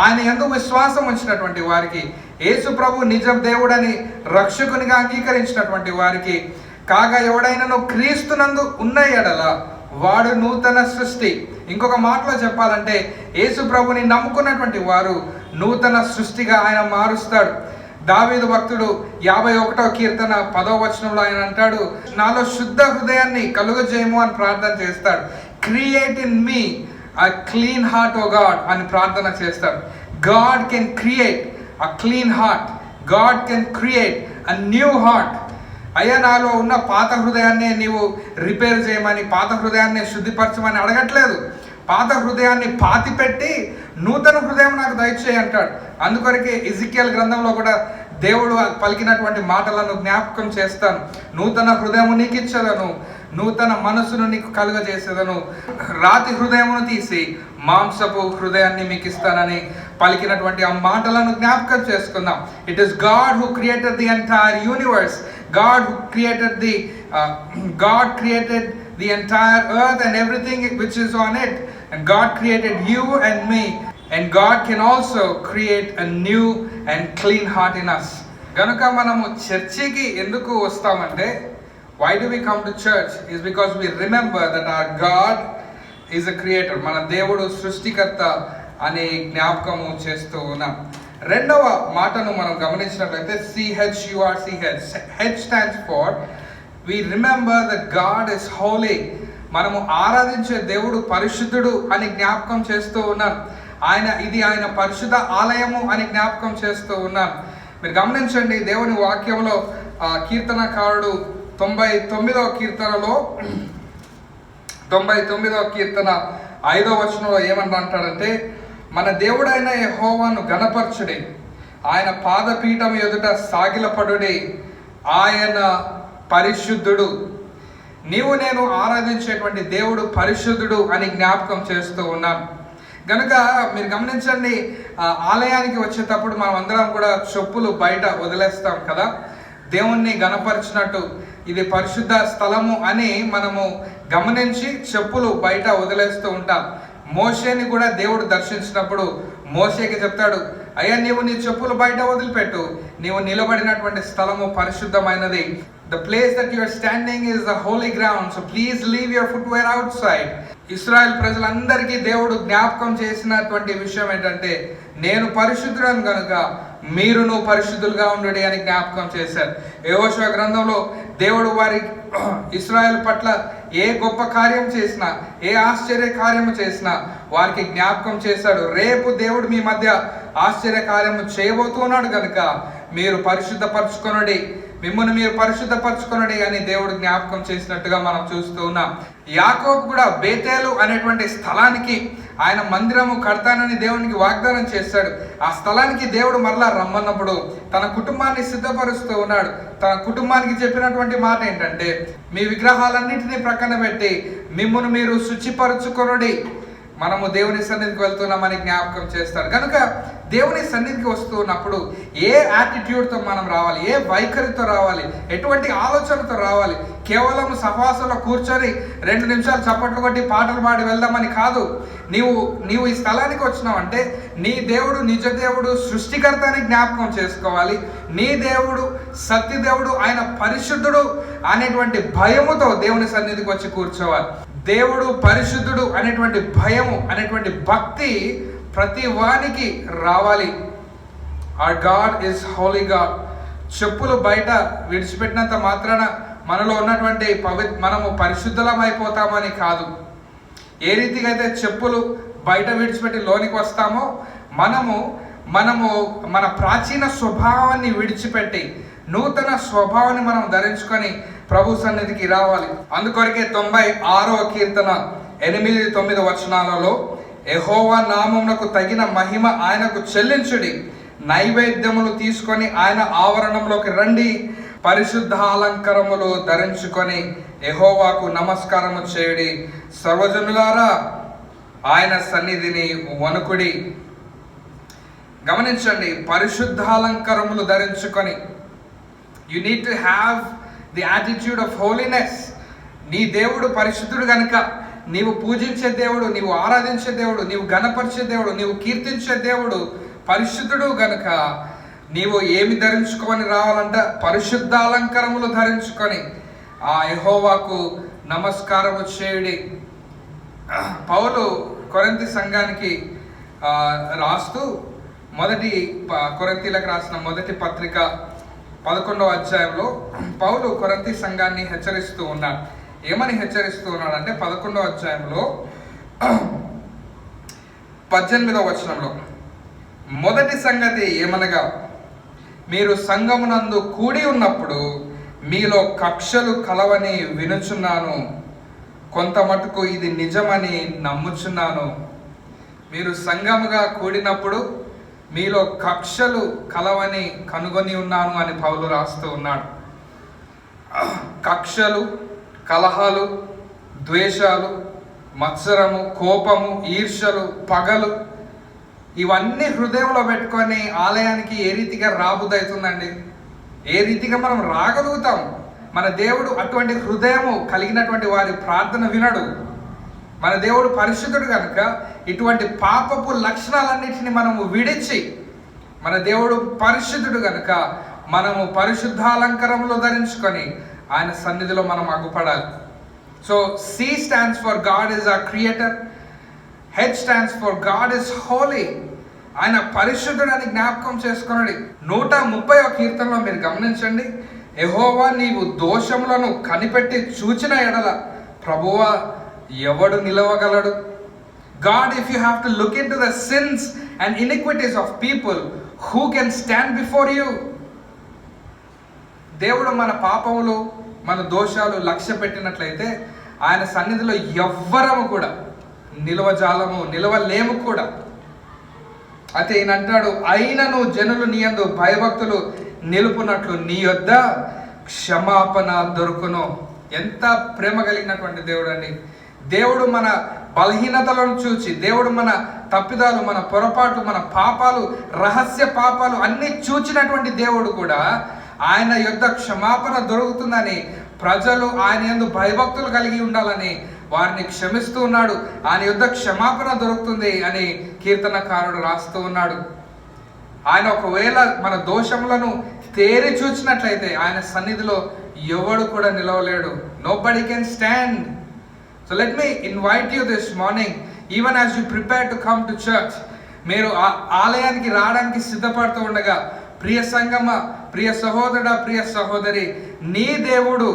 ఆయన యందు విశ్వాసం ఉంచినటువంటి వారికి, యేసు ప్రభు నిజ దేవుడని రక్షకునిగా అంగీకరించినటువంటి వారికి, కాగా ఎవడైనాను క్రీస్తునందు ఉన్న ఎడల వాడు నూతన సృష్టి. ఇంకొక మాటలో చెప్పాలంటే, యేసు ప్రభుని నమ్ముకున్నటువంటి వారు నూతన సృష్టిగా ఆయన మారుస్తాడు. దావీదు భక్తుడు 51వ కీర్తన 10వ వచనంలో ఆయన అంటాడు, నాలో శుద్ధ హృదయాన్ని కలుగజేయము అని ప్రార్థన చేస్తాడు. Create in me a clean heart, O God అని ప్రార్థన చేస్తాడు. God can create a clean heart. God can create a new heart. అయ్యా, నాలో ఉన్న పాత హృదయాన్ని నీవు రిపేర్ చేయమని, పాత హృదయాన్ని శుద్ధిపరచమని అడగట్లేదు. పాత హృదయాన్ని పాతిపెట్టి నూతన హృదయం నాకు దయచేయి అంటాడు. అందుకొరకే ఎజికియల్ గ్రంథంలో కూడా దేవుడు పలికినటువంటి మాటలను జ్ఞాపకం చేస్తాను. నూతన హృదయము నీకు ఇచ్చేదను, నూతన మనసును నీకు కలుగజేసేదను, రాతి హృదయమును తీసి మాంసపు హృదయాన్ని మీకు ఇస్తానని పలికినటువంటి ఆ మాటలను జ్ఞాపకం చేసుకుందాం. It is God who created the entire universe. God who created God created the entire earth and everything which is on it, and God created you and me, and God can also create a new and clean heart in us. గనుక మనము చర్చికి ఎందుకు వస్తామంటే, why do we come to church is because we remember that our God is a creator. మన దేవుడు సృష్టికర్త అనే జ్ఞాపకము చేస్తూ ఉన్నాం. రెండవ మాటను మనం గమనించినట్లయితే CHURCH. H stands for we remember that God is holy. మనము ఆరాధించే దేవుడు పరిశుద్ధుడు అని జ్ఞాపకం చేస్తూ ఉన్నాం. ఆయన పరిశుద్ధ ఆలయము అని జ్ఞాపకం చేస్తూ ఉన్నాం. మీరు గమనించండి, దేవుని వాక్యంలో కీర్తనకారుడు 99వ కీర్తనలో 99వ కీర్తన 5వ వచనంలో ఏమని అంటాడంటే, మన దేవుడైన యెహోవాను గణపరచుడి, ఆయన పాదపీఠం ఎదుట సాగిలపడుడి, ఆయన పరిశుద్ధుడు. నీవు నేను ఆరాధించేటువంటి దేవుడు పరిశుద్ధుడు అని జ్ఞాపకం చేస్తూ ఉన్నాను. కనుక మీరు గమనించండి, ఆలయానికి వచ్చేటప్పుడు మనం అందరం కూడా చెప్పులు బయట వదిలేస్తాం కదా, దేవుణ్ణి గణపరిచినట్టు ఇది పరిశుద్ధ స్థలము అని మనము గమనించి చెప్పులు బయట వదిలేస్తూ ఉంటాం. మోషేని కూడా దేవుడు దర్శించినప్పుడు మోషేకి చెప్తాడు, అయ్యా నీవు నీ చెప్పులు బయట వదిలిపెట్టు, నీవు నిలబడినటువంటి స్థలము పరిశుద్ధమైనది. The place that you are standing is the holy ground, so please leave your footwear outside. Israel ప్రజలందరికీ దేవుడు జ్ఞాపకం చేసినటువంటి విషయం ఏంటంటే, నేను పరిశుద్ధుడను కనుక మీరును పరిశుద్ధులుగా ఉండండి అని జ్ఞాపకం చేశారు. యెహోషువ గ్రంథంలో దేవుడు వారి ఇశ్రాయేల్ పట్ల ఏ గొప్ప కార్యం చేసినా, ఏ ఆశ్చర్య కార్యము చేసినా వారికి జ్ఞాపకం చేశాడు. రేపు దేవుడు మీ మధ్య ఆశ్చర్య కార్యము చేయబోతున్నాడు కనుక మీరు పరిశుద్ధపరచుకొనండి, మిమ్మల్ని మీరు పరిశుద్ధపరచుకొనండి అని దేవుడు జ్ఞాపకం చేసినట్టుగా మనం చూస్తూ ఉన్నాం. యాకోబు కూడా బేతేలు అనేటువంటి స్థలానికి ఆయన మందిరము కడతానని దేవునికి వాగ్దానం చేశాడు. ఆ స్థలానికి దేవుడు మరలా రమ్మన్నప్పుడు తన కుటుంబాన్ని సిద్ధపరుస్తూ ఉన్నాడు. తన కుటుంబానికి చెప్పినటువంటి మాట ఏంటంటే, మీ విగ్రహాలన్నింటినీ ప్రక్కన పెట్టి మిమ్మును మీరు శుచిపరచుకొనుడి, మనము దేవుని సన్నిధికి వెళ్తున్నామని జ్ఞాపకం చేస్తాడు. కనుక దేవుని సన్నిధికి వస్తూ ఉన్నప్పుడు ఏ యాటిట్యూడ్తో మనం రావాలి, ఏ వైఖరితో రావాలి, ఎటువంటి ఆలోచనతో రావాలి. కేవలం సహవాసంలో కూర్చొని 2 నిమిషాలు చప్పట్లు కొట్టి పాటలు పాడి వెళ్దామని కాదు. నీవు ఈ స్థలానికి వచ్చినావంటే నీ దేవుడు నిజ దేవుడు, సృష్టికర్త అని జ్ఞాపకం చేసుకోవాలి. నీ దేవుడు సత్యదేవుడు, ఆయన పరిశుద్ధుడు అనేటువంటి భయముతో దేవుని సన్నిధికి వచ్చి కూర్చోవాలి. దేవుడు పరిశుద్ధుడు అనేటువంటి భయము, అనేటువంటి భక్తి ప్రతి వానికి రావాలి. Our God is holy God. చెప్పులు బయట విడిచిపెట్టినంత మాత్రాన మనలో ఉన్నటువంటి మనము పరిశుద్ధలం అయిపోతామని కాదు. ఏ రీతిగా అయితే చెప్పులు బయట విడిచిపెట్టి లోనికి వస్తామో మనము మన ప్రాచీన స్వభావాన్ని విడిచిపెట్టి నూతన స్వభావాన్ని మనం ధరించుకొని ప్రభు సన్నిధికి రావాలి. అందుకొరకే 96వ కీర్తన 8-9 వచనాలలో, యెహోవా నామమునకు తగిన మహిమ ఆయనకు చెల్లించుడి, నైవేద్యములు తీసుకొని ఆయన ఆవరణంలోకి రండి, పరిశుద్ధాలంకరములు ధరించుకొని యెహోవాకు నమస్కారము చేయుడి, సర్వజనులారా ఆయన సన్నిధిని వణుకుడి. గమనించండి, పరిశుద్ధాలంకరములు ధరించుకొని, you need to have the attitude of holiness. నీ దేవుడు పరిశుద్ధుడు కనుక నీవు పూజించే దేవుడు, నీవు ఆరాధించే దేవుడు, నీవు గణపరిచే దేవుడు, నీవు కీర్తించే దేవుడు పరిశుద్ధుడు గనుక నీవు ఏమి ధరించుకొని రావాలంట? పరిశుద్ధాలంకరములు ధరించుకొని ఆ యెహోవాకు నమస్కారము చేయుడి. పౌలు కొరింథీ సంఘానికి రాస్తూ కొరింథీలకు రాసిన మొదటి పత్రిక 11వ అధ్యాయంలో పౌలు కొరింథీ సంఘాన్ని హెచ్చరిస్తూ ఉన్నాడు. ఏమని హెచ్చరిస్తూ ఉన్నాడు అంటే 11వ అధ్యాయంలో 18వ వచనంలో, మొదటి సంగతి ఏమనగా మీరు సంఘమునందు కూడి ఉన్నప్పుడు మీలో కక్షలు కలవని వినుచున్నాను, కొంత మటుకు ఇది నిజమని నమ్ముచున్నాను. మీరు సంఘముగా కూడినప్పుడు మీలో కక్షలు కలవని కనుగొని ఉన్నాను అని పౌలు రాస్తూ ఉన్నాడు. కక్షలు, కలహాలు, ద్వేషాలు, మత్సరము, కోపము, ఈర్ష్యలు, పగలు, ఇవన్నీ హృదయంలో పెట్టుకొని ఆలయానికి ఏ రీతిగా రాబుద్దవుతుందండి? ఏ రీతిగా మనం రాగలుగుతాం? మన దేవుడు అటువంటి హృదయము కలిగినటువంటి వారి ప్రార్థన వినడు. మన దేవుడు పరిశుద్ధుడు కనుక ఇటువంటి పాపపు లక్షణాలన్నింటినీ మనము విడిచి, మన దేవుడు పరిశుద్ధుడు కనుక మనము పరిశుద్ధాలంకరములు ధరించుకొని ఆయన సన్నిధిలో మనం అగుపడాలి. So C stands for God is our creator, H stands for God is holy. ఆయన పరిశుద్ధుడు అని జ్ఞాపకం చేసుకున్నాడు. 130వ కీర్తనలో మీరు గమనించండి, యెహోవా నీవు దోషములను కనిపెట్టి చూచిన ఎడల ప్రభువా ఎవడు నిలవగలడు? God, if you have to look into the sins and iniquities of people, who can stand before you? దేవుడు మన పాపములు, మన దోషాలు లక్ష్య పెట్టినట్లయితే ఆయన సన్నిధిలో ఎవ్వరము కూడా నిలవజాలము, నిలవలేము కూడా. అయితే ఈయన అంటాడు, అయినను జనులు నీ యందు భయభక్తులు నిలుపునట్లు నీ యొద్ద క్షమాపణ దొరుకును. ఎంత ప్రేమ కలిగినటువంటి దేవుడు అండి. దేవుడు మన బలహీనతలను చూచి, దేవుడు మన తప్పిదాలు, మన పొరపాట్లు, మన పాపాలు, రహస్య పాపాలు అన్నీ చూచినటువంటి దేవుడు కూడా ఆయన యొద్ద క్షమాపణ దొరుకుతుందని, ప్రజలు ఆయన యందు భయభక్తులు కలిగి ఉండాలని వారిని క్షమిస్తూ ఉన్నాడు. ఆయన యొద్ద క్షమాపణ దొరుకుతుంది అని కీర్తనకారుడు రాస్తూ ఉన్నాడు. ఆయన ఒకవేళ మన దోషములను తేరి చూచినట్లయితే ఆయన సన్నిధిలో ఎవడు కూడా నిలవలేడు. Nobody can stand. So let me invite you this morning, even as you prepare to come to church, మీరు ఆలయానికి రావడానికి సిద్ధపడుతూ ఉండగా, ప్రియ సంగమ, ప్రియ సహోదరుడా, ప్రియ సహోదరి, నీ దేవుడు,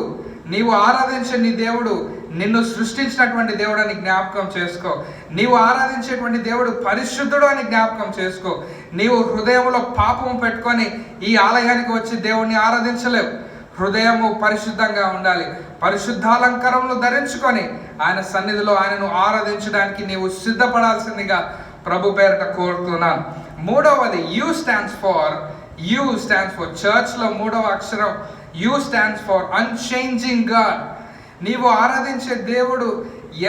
నీవు ఆరాధించే నీ దేవుడు నిన్ను సృష్టించినటువంటి దేవుడు అని జ్ఞాపకం చేసుకో. నీవు ఆరాధించేటువంటి దేవుడు పరిశుద్ధుడు అని జ్ఞాపకం చేసుకో. నీవు హృదయంలో పాపము పెట్టుకొని ఈ ఆలయానికి వచ్చి దేవుణ్ణి ఆరాధించలేవు. హృదయము పరిశుద్ధంగా ఉండాలి. పరిశుద్ధాలంకారములు ధరించుకొని ఆయన సన్నిధిలో ఆయనను ఆరాధించడానికి నీవు సిద్ధపడాల్సిందిగా ప్రభు పేరిట కోరుతున్నాను. మూడవది యూ స్టాండ్స్ ఫర్ చర్చ్లో మూడవ అక్షరం you stands for unchanging God. నీవు ఆరాధించే దేవుడు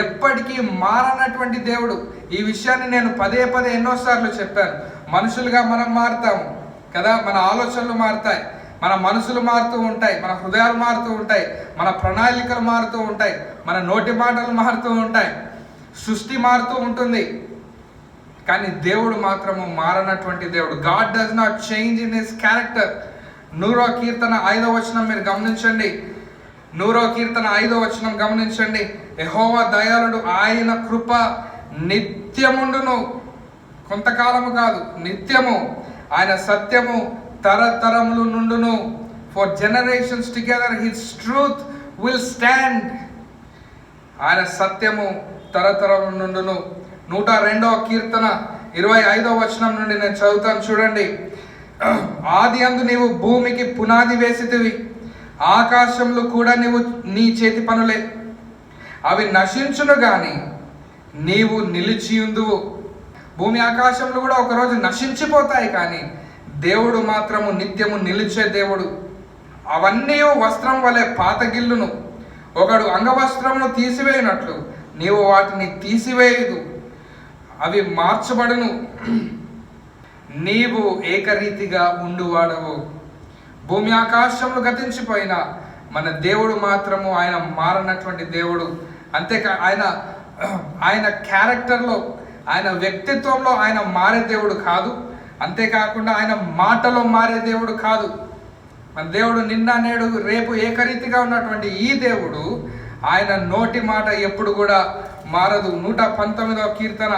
ఎప్పటికీ మారనటువంటి దేవుడు. ఈ విషయాన్ని నేను పదే ఎన్నోసార్లు చెప్పాను. మనుషులుగా మనం మారుతాము కదా, మన ఆలోచనలు మారుతాయి, మన మనసులు మారుతూ ఉంటాయి, మన హృదయాలు మారుతూ ఉంటాయి, మన ప్రణాళికలు మారుతూ ఉంటాయి, మన నోటి మాటలు మారుతూ ఉంటాయి, సృష్టి మారుతూ ఉంటుంది. కానీ దేవుడు మాత్రము మారనటువంటి దేవుడు. God does not change in his character. 100వ కీర్తన 5వ వచనం మీరు గమనించండి. 100వ కీర్తన 5వ వచనం గమనించండి. యెహోవా దయాళుడు, ఆయన కృప నిత్యముండును. కొంతకాలము కాదు, నిత్యము. ఆయన సత్యము తరతరములు నుండును. For generations together his truth will stand. ఆయన సత్యము తరతరముల నుండును. 102వ కీర్తన 25వ వచనం నుండి నేను చదువుతాను, చూడండి. ఆది అందు నీవు భూమికి పునాది వేసితివి, ఆకాశంలో కూడా నీవు నీ చేతి పనులే. అవి నశించును గాని నీవు నిలిచియుందువు. భూమి ఆకాశంలో కూడా ఒకరోజు నశించిపోతాయి, కానీ దేవుడు మాత్రము నిత్యము నిలిచే దేవుడు. అవన్నీ వస్త్రం వలె పాతగిల్లును. ఒకడు అంగవస్త్రమును తీసివేయనట్లు నీవు వాటిని తీసివేయదు, అవి మార్చబడును. నీవు ఏకరీతిగా ఉండువాడవు. భూమి ఆకాశములు గతించిపోయినా మన దేవుడు మాత్రము ఆయన మారనటువంటి దేవుడు. అంతేకా ఆయన క్యారెక్టర్లో, ఆయన వ్యక్తిత్వంలో ఆయన మారే దేవుడు కాదు. అంతేకాకుండా ఆయన మాటలో మారే దేవుడు కాదు. మన దేవుడు నిన్న నేడు రేపు ఏకరీతిగా ఉన్నటువంటి ఈ దేవుడు, ఆయన నోటి మాట ఎప్పుడు కూడా మారదు. 119వ కీర్తన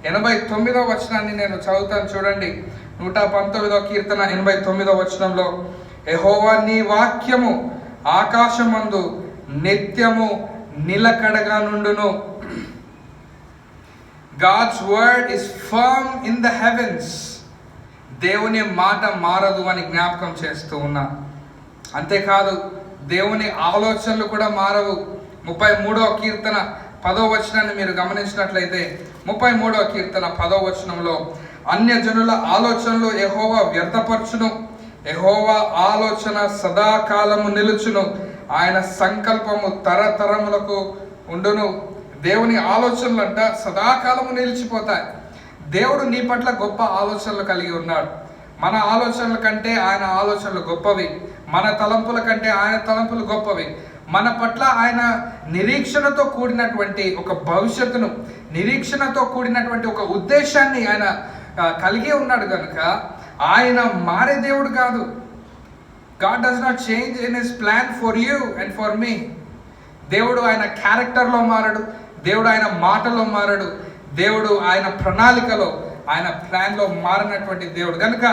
89వ వచనాన్ని నేను చదువుతాను, చూడండి. 119వ కీర్తన 89వ వచనంలో, యెహోవా నీ వాక్యము ఆకాశమందు నిత్యము నిలకడగా నుండును. God's word is firm in the heavens. దేవుని మాట మారదు అని జ్ఞాపకం చేస్తూ ఉన్నా. అంతేకాదు, దేవుని ఆలోచనలు కూడా మారవు. 33వ కీర్తన 10వ వచనాన్ని మీరు గమనించినట్లయితే, 33వ కీర్తన 10వ వచనంలో, అన్యజనుల ఆలోచనలు యెహోవా వ్యర్థపరచును, యెహోవా ఆలోచన సదాకాలము నిలుచును, ఆయన సంకల్పము తరతరములకు ఉండును. దేవుని ఆలోచనలు అంట సదాకాలము నిలిచిపోతాయి. దేవుడు నీ పట్ల గొప్ప ఆలోచనలు కలిగి ఉన్నాడు. మన ఆలోచనల కంటే ఆయన ఆలోచనలు గొప్పవి, మన తలంపుల కంటే ఆయన తలంపులు గొప్పవి. మన పట్ల ఆయన నిరీక్షణతో కూడినటువంటి ఒక భవిష్యత్తును, నిరీక్షణతో కూడినటువంటి ఒక ఉద్దేశాన్ని ఆయన కలిగి ఉన్నాడు కనుక ఆయన మారే దేవుడు కాదు. God does not change in his plan for you and for me. దేవుడు ఆయన క్యారెక్టర్లో మారడు, దేవుడు ఆయన మాటలో మారడు, దేవుడు ఆయన ప్రణాళికలో, ఆయన ప్లాన్లో మారినటువంటి దేవుడు. కనుక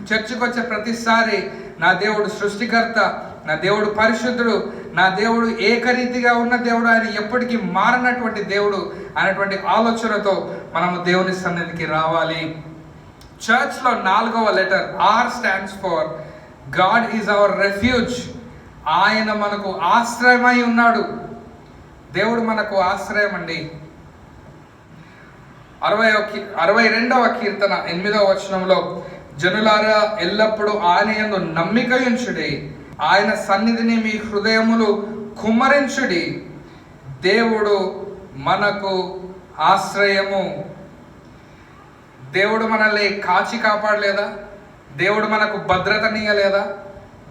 చర్చికి వచ్చే ప్రతిసారి నా దేవుడు సృష్టికర్త, నా దేవుడు పరిశుద్ధుడు, నా దేవుడు ఏకరీతిగా ఉన్న దేవుడు, ఆయన ఎప్పటికీ మారినటువంటి దేవుడు అనేటువంటి ఆలోచనతో మనము దేవుని సన్నిధికి రావాలి. చర్చ్లో 4వ letter R stands for God is our refuge. ఆయన మనకు ఆశ్రయమై ఉన్నాడు. దేవుడు మనకు ఆశ్రయం అండి. 62వ కీర్తన 8వ వచనంలో, జనులారా ఎల్లప్పుడూ ఆయన యందు నమ్మిక ఉంచుడి, ఆయన సన్నిధిని మీ హృదయములు కుమ్మరించుడి, దేవుడు మనకు ఆశ్రయము. దేవుడు మనల్ని కాచి కాపాడలేదా? దేవుడు మనకు భద్రతనియలేదా?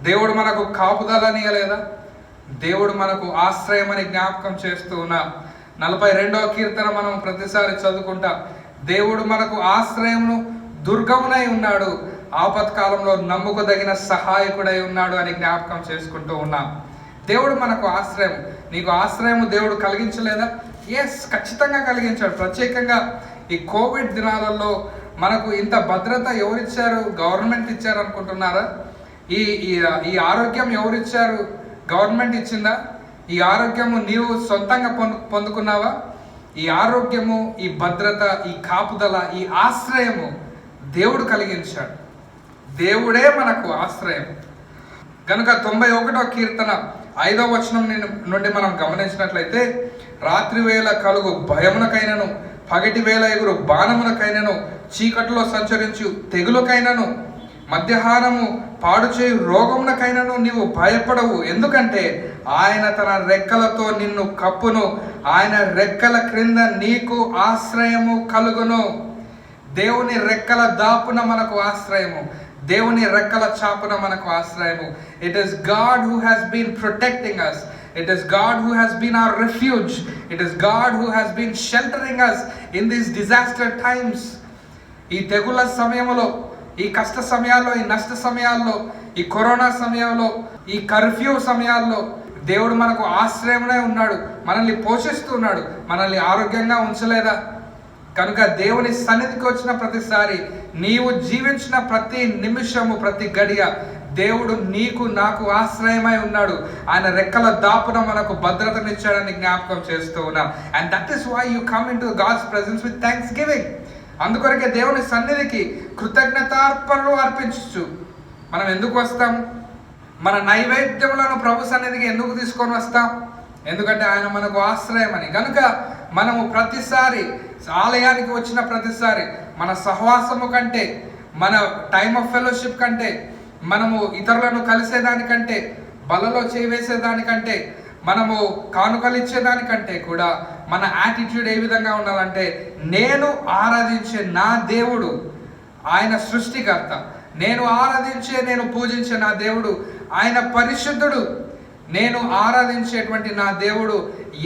దేవుడు మనకు కాపుదలనియలేదా? దేవుడు మనకు ఆశ్రయం అని జ్ఞాపకం చేస్తూ ఉన్నాం. 42వ కీర్తన మనం ప్రతిసారి చదువుకుంటాం. దేవుడు మనకు ఆశ్రయమును దుర్గమునై ఉన్నాడు, ఆపత్కాలంలో నమ్ముకోదగిన సహాయకుడై ఉన్నాడు అని జ్ఞాపకం చేసుకుంటూ ఉన్నాం. దేవుడు మనకు ఆశ్రయం. నీకు ఆశ్రయం దేవుడు కలిగించలేదా? ఎస్, ఖచ్చితంగా కలిగించాడు. ప్రత్యేకంగా ఈ కోవిడ్ దినాలలో మనకు ఇంత భద్రత ఎవరిచ్చారు? గవర్నమెంట్ ఇచ్చారు అనుకుంటున్నారా? ఈ ఆరోగ్యం ఎవరిచ్చారు? గవర్నమెంట్ ఇచ్చిందా? ఈ ఆరోగ్యము నీవు సొంతంగా పొందుకున్నావా? ఈ ఆరోగ్యము, ఈ భద్రత, ఈ కాపుదల, ఈ ఆశ్రయము దేవుడు కలిగించాడు. దేవుడే మనకు ఆశ్రయం. కనుక 91వ కీర్తన 5వ వచనం నుండి మనం గమనించినట్లయితే, రాత్రి వేళ కలుగు భయమునకైనను, పగటి వేళ ఎగురు బాణమునకైనను, చీకటిలో సంచరించు తెగులకైనను, మధ్యాహ్నము పాడు చేయు రోగమునకైనను నీవు భయపడవు. ఎందుకంటే ఆయన తన రెక్కలతో నిన్ను కప్పును, ఆయన రెక్కల క్రింద నీకు ఆశ్రయము కలుగును. దేవుని రెక్కల దాపున మనకు ఆశ్రయము, దేవుని రెక్కల చాపున మనకు ఆశ్రయము. It is God who has been protecting us. It is God who has been our refuge. It is God who has been sheltering us in these disaster times. ఈ తెగుల సమయంలో, ఈ కష్ట సమయాల్లో, ఈ నష్ట సమయాల్లో, ఈ కరోనా సమయంలో, ఈ కర్ఫ్యూ సమయాల్లో దేవుడు మనకు ఆశ్రయమునే ఉన్నాడు. మనల్ని పోషిస్తున్నాడు, మనల్ని ఆరోగ్యంగా ఉంచలేదా? కనుక దేవుని సన్నిధికి వచ్చిన ప్రతిసారి, నీవు జీవించిన ప్రతి నిమిషము, ప్రతి గడియ దేవుడు నీకు నాకు ఆశ్రయమై ఉన్నాడు. ఆయన రెక్కల దాపున మనకు భద్రతనిచ్చాడని జ్ఞాపకం చేస్తూ ఉన్నాం. And that is why you come into God's presence with thanksgiving. అందుకొరకే దేవుని సన్నిధికి కృతజ్ఞతార్పణలు అర్పించు. మనం ఎందుకు వస్తాం? మన నైవేద్యములను ప్రభు సన్నిధికి ఎందుకు తీసుకొని వస్తాం? ఎందుకంటే ఆయన మనకు ఆశ్రయం అని. కనుక మనము ప్రతిసారి ఆలయానికి వచ్చిన ప్రతిసారి మన సహవాసము కంటే, మన టైమ్ ఆఫ్ ఫెలోషిప్ కంటే, మనము ఇతరులను కలిసేదానికంటే, బలలో చేవేసేదానికంటే, మనము కానుకలు ఇచ్చేదానికంటే కూడా మన యాటిట్యూడ్ ఏ విధంగా ఉండాలంటే, నేను ఆరాధించే నా దేవుడు ఆయన సృష్టికర్త, నేను ఆరాధించే, నేను పూజించే నా దేవుడు ఆయన పరిశుద్ధుడు, నేను ఆరాధించేటువంటి నా దేవుడు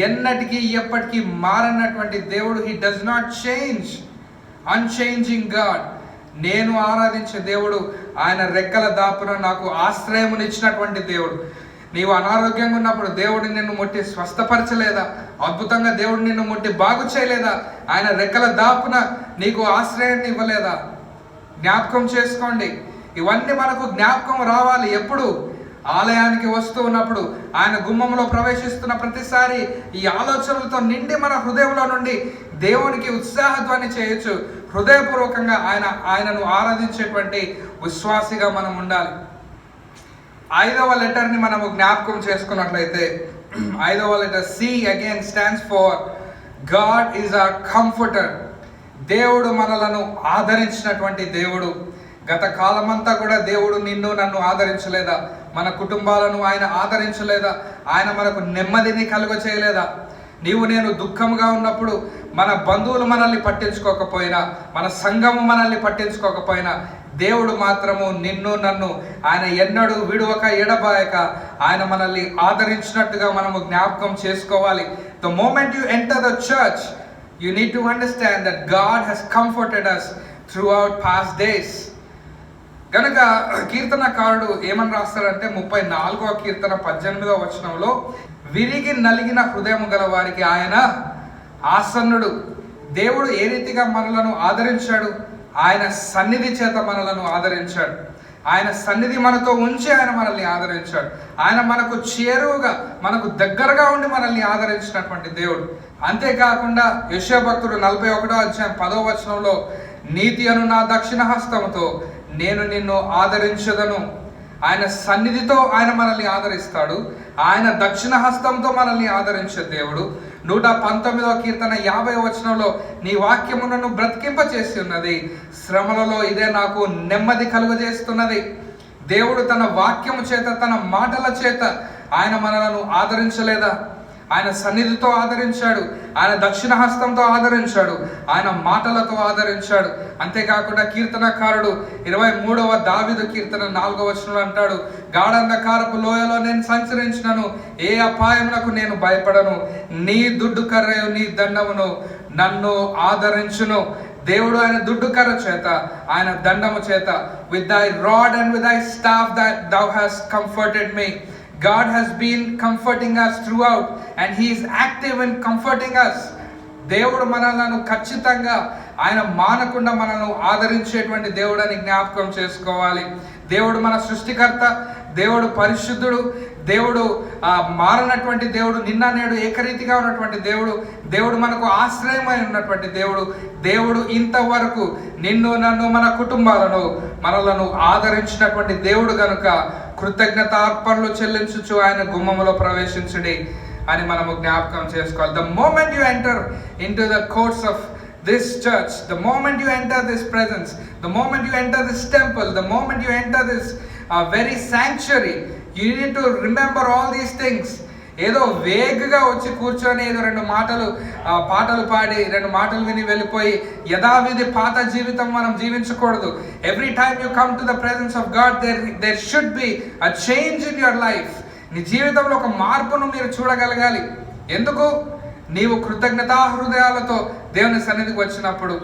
ఎన్నటికీ ఎప్పటికీ మారనటువంటి దేవుడు. He does not change, unchanging God. నేను ఆరాధించే దేవుడు ఆయన రెక్కల దాపున నాకు ఆశ్రయమునిచ్చినటువంటి దేవుడు. నీవు అనారోగ్యంగా ఉన్నప్పుడు దేవుడు నిన్ను ముట్టి స్వస్థపరచలేదా? అద్భుతంగా దేవుడు నిన్ను ముట్టి బాగు చేయలేదా? ఆయన రెక్కల దాపున నీకు ఆశ్రయాన్ని ఇవ్వలేదా? జ్ఞాపకం చేసుకోండి. ఇవన్నీ మనకు జ్ఞాపకం రావాలి. ఎప్పుడు? ఆలయానికి వస్తూ ఉన్నప్పుడు, ఆయన గుమ్మంలో ప్రవేశిస్తున్న ప్రతిసారి ఈ ఆలోచనలతో నిండి మన హృదయంలో నుండి దేవునికి ఉత్సాహధ్వని చేయొచ్చు. హృదయపూర్వకంగా ఆయనను ఆరాధించేటువంటి విశ్వాసిగా మనం ఉండాలి. 5వ లెటర్ని మనము జ్ఞాపకం చేసుకున్నట్లయితే, 5వ letter C again stands for God is our comforter. దేవుడు మనలను ఆదరించినటువంటి దేవుడు. గత కాలమంతా కూడా దేవుడు నిన్ను నన్ను ఆదరించలేదా? మన కుటుంబాలను ఆయన ఆదరించలేదా? ఆయన మనకు నెమ్మదిని కలుగ చేయలేదా? నీవు నేను దుఃఖంగా ఉన్నప్పుడు మన బంధువులు మనల్ని పట్టించుకోకపోయినా, మన సంఘము మనల్ని పట్టించుకోకపోయినా, దేవుడు మాత్రము నిన్ను నన్ను ఆయన ఎన్నడూ విడువక ఎడబాయక ఆయన మనల్ని ఆదరించినట్టుగా మనము జ్ఞాపకం చేసుకోవాలి. The moment you enter the church, you need to understand that God has comforted us throughout past days. కనుక కీర్తనకారుడు ఏమని రాస్తాడంటే 34వ కీర్తన 18వ వచనంలో, విరిగి నలిగిన హృదయము గల వారికి ఆయన ఆసన్నుడు. దేవుడు ఏ రీతిగా మనలను ఆదరించాడు? ఆయన సన్నిధి చేత మనలను ఆదరించాడు. ఆయన సన్నిధి మనతో ఉంచి ఆయన మనల్ని ఆదరించాడు. ఆయన మనకు చేరువుగా, మనకు దగ్గరగా ఉండి మనల్ని ఆదరించినటువంటి దేవుడు. అంతేకాకుండా యెషయా భక్తుడు 41వ అధ్యాయం 10వ వచనంలో, నీతి అను నా దక్షిణ హస్తముతో నేను నిన్ను ఆదరించదను. ఆయన సన్నిధితో ఆయన మనల్ని ఆదరిస్తాడు. ఆయన దక్షిణ హస్తంతో మనల్ని ఆదరించే దేవుడు. 119వ కీర్తన 50వ వచనంలో నీ వాక్యము నన్ను బ్రతికింప చేసి ఉన్నది, శ్రమలలో ఇదే నాకు నెమ్మది కలుగజేస్తున్నది. దేవుడు తన వాక్యము చేత, తన మాటల చేత ఆయన మనలను ఆదరించలేదా? ఆయన సన్నిధితో ఆదరించాడు, ఆయన దక్షిణ హస్తంతో ఆదరించాడు, ఆయన మాటలతో ఆదరించాడు. అంతేకాకుండా కీర్తనకారుడు 23వ దావీదు కీర్తన 4వ వచనంలో అంటాడు, గాఢంధకారపు లోయలో నేను సంచరించినను ఏ అపాయములకు నేను భయపడను, నీ దుడ్డు కర్రయు నీ దండమును నన్ను ఆదరించును. దేవుడు ఆయన దుడ్డు కర్ర చేత, ఆయన దండము చేత, విత్ దై రాడ్ అండ్ విత్ దై staff that thou hast comforted me. God has been comforting us throughout and he is active in comforting us. దేవుడు మనలను ఖచ్చితంగా ఆయన మానకుండా మనల్ని ఆదరించేటువంటి దేవుడు అని జ్ఞాపకం చేసుకోవాలి. దేవుడు మన సృష్టికర్త, దేవుడు పరిశుద్ధుడు, దేవుడు మారనటువంటి దేవుడు, నిన్న నేడు ఏకరీతిగా ఉన్నటువంటి దేవుడు, దేవుడు మనకు ఆశ్రయమై ఉన్నటువంటి దేవుడు. దేవుడు ఇంతవరకు నిన్ను, నన్ను, మన కుటుంబాలను, మనలను ఆదరించినటువంటి దేవుడు కనుక కృతజ్ఞతార్పణలు చెల్లించుచు ఆయన గుమ్మములో ప్రవేశించుడి అని మనము జ్ఞాపకం చేసుకోవాలి. The moment you enter into the courts of this church, the moment you enter this presence, the moment you enter this temple, the moment you enter this very sanctuary, you need to remember all these things. ఏదో వేగంగా వచ్చి కూర్చొని ఏదో 2 మాటలు పాటలు పాడి 2 మాటలు విని వెళ్ళిపోయి యథావిధి పాత జీవితం మనం జీవించకూడదు. Every time you come to the presence of God, there should be a change in your life. నీ జీవితంలో ఒక మార్పును మీరు చూడగలగాలి. ఎందుకు? నీవు కృతజ్ఞతా హృదయాలతో దేవుని సన్నిధికి వచ్చినప్పుడు,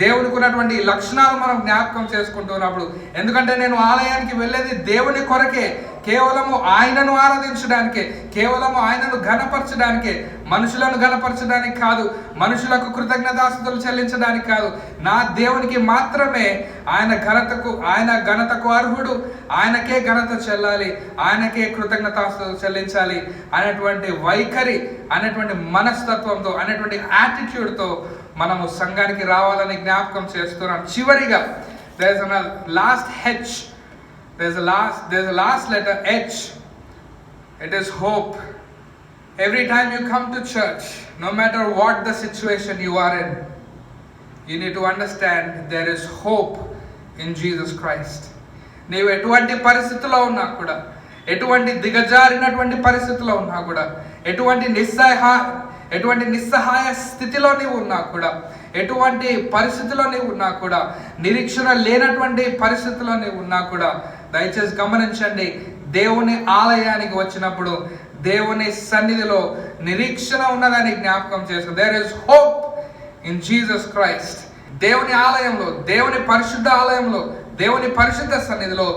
దేవునికి ఉన్నటువంటి లక్షణాలు మనం జ్ఞాపకం చేసుకుంటున్నప్పుడు. ఎందుకంటే నేను ఆలయానికి వెళ్ళేది దేవుని కొరకే, కేవలము ఆయనను ఆరాధించడానికే, కేవలము ఆయనను ఘనపరచడానికే, మనుషులను ఘనపరచడానికి కాదు, మనుషులకు కృతజ్ఞతాస్తుతులు చెల్లించడానికి కాదు. నా దేవునికి మాత్రమే ఆయన ఘనతకు అర్హుడు, ఆయనకే ఘనత చెల్లాలి, ఆయనకే కృతజ్ఞతాస్తుతులు చెల్లించాలి అనేటువంటి వైఖరి, అనేటువంటి మనస్తత్వంతో, అనేటువంటి యాటిట్యూడ్తో మనము సంఘానికి రావాలని జ్ఞాపకం చేస్తున్నాం. చివరిగా there's a last H, there's a last letter H. It is hope. Every time you come to church, no matter what the situation you are in, you need to understand there is hope in Jesus Christ. నీవు ఎటువంటి పరిస్థితిలో ఉన్నా కూడా, ఎటువంటి దిగజారినటువంటి పరిస్థితిలో ఉన్నా కూడా, ఎటువంటి నిస్సహాయ స్థితిలో నీవు ఉన్నా కూడా, ఎటువంటి పరిస్థితిలో నీవు ఉన్నా కూడా, నిరీక్షణ లేనటువంటి పరిస్థితిలో నీవు ఉన్నా కూడా, దయచేసి గమనించండి, దేవుని ఆలయానికి వచ్చినప్పుడు దేవుని సన్నిధిలో నిరీక్షణ ఉన్నదని జ్ఞాపకం చేస్తుంది. There is hope in Jesus Christ. దేవుని ఆలయంలో, దేవుని పరిశుద్ధ ఆలయంలో, దేవుని పరిశుద్ధ సన్నిధిలో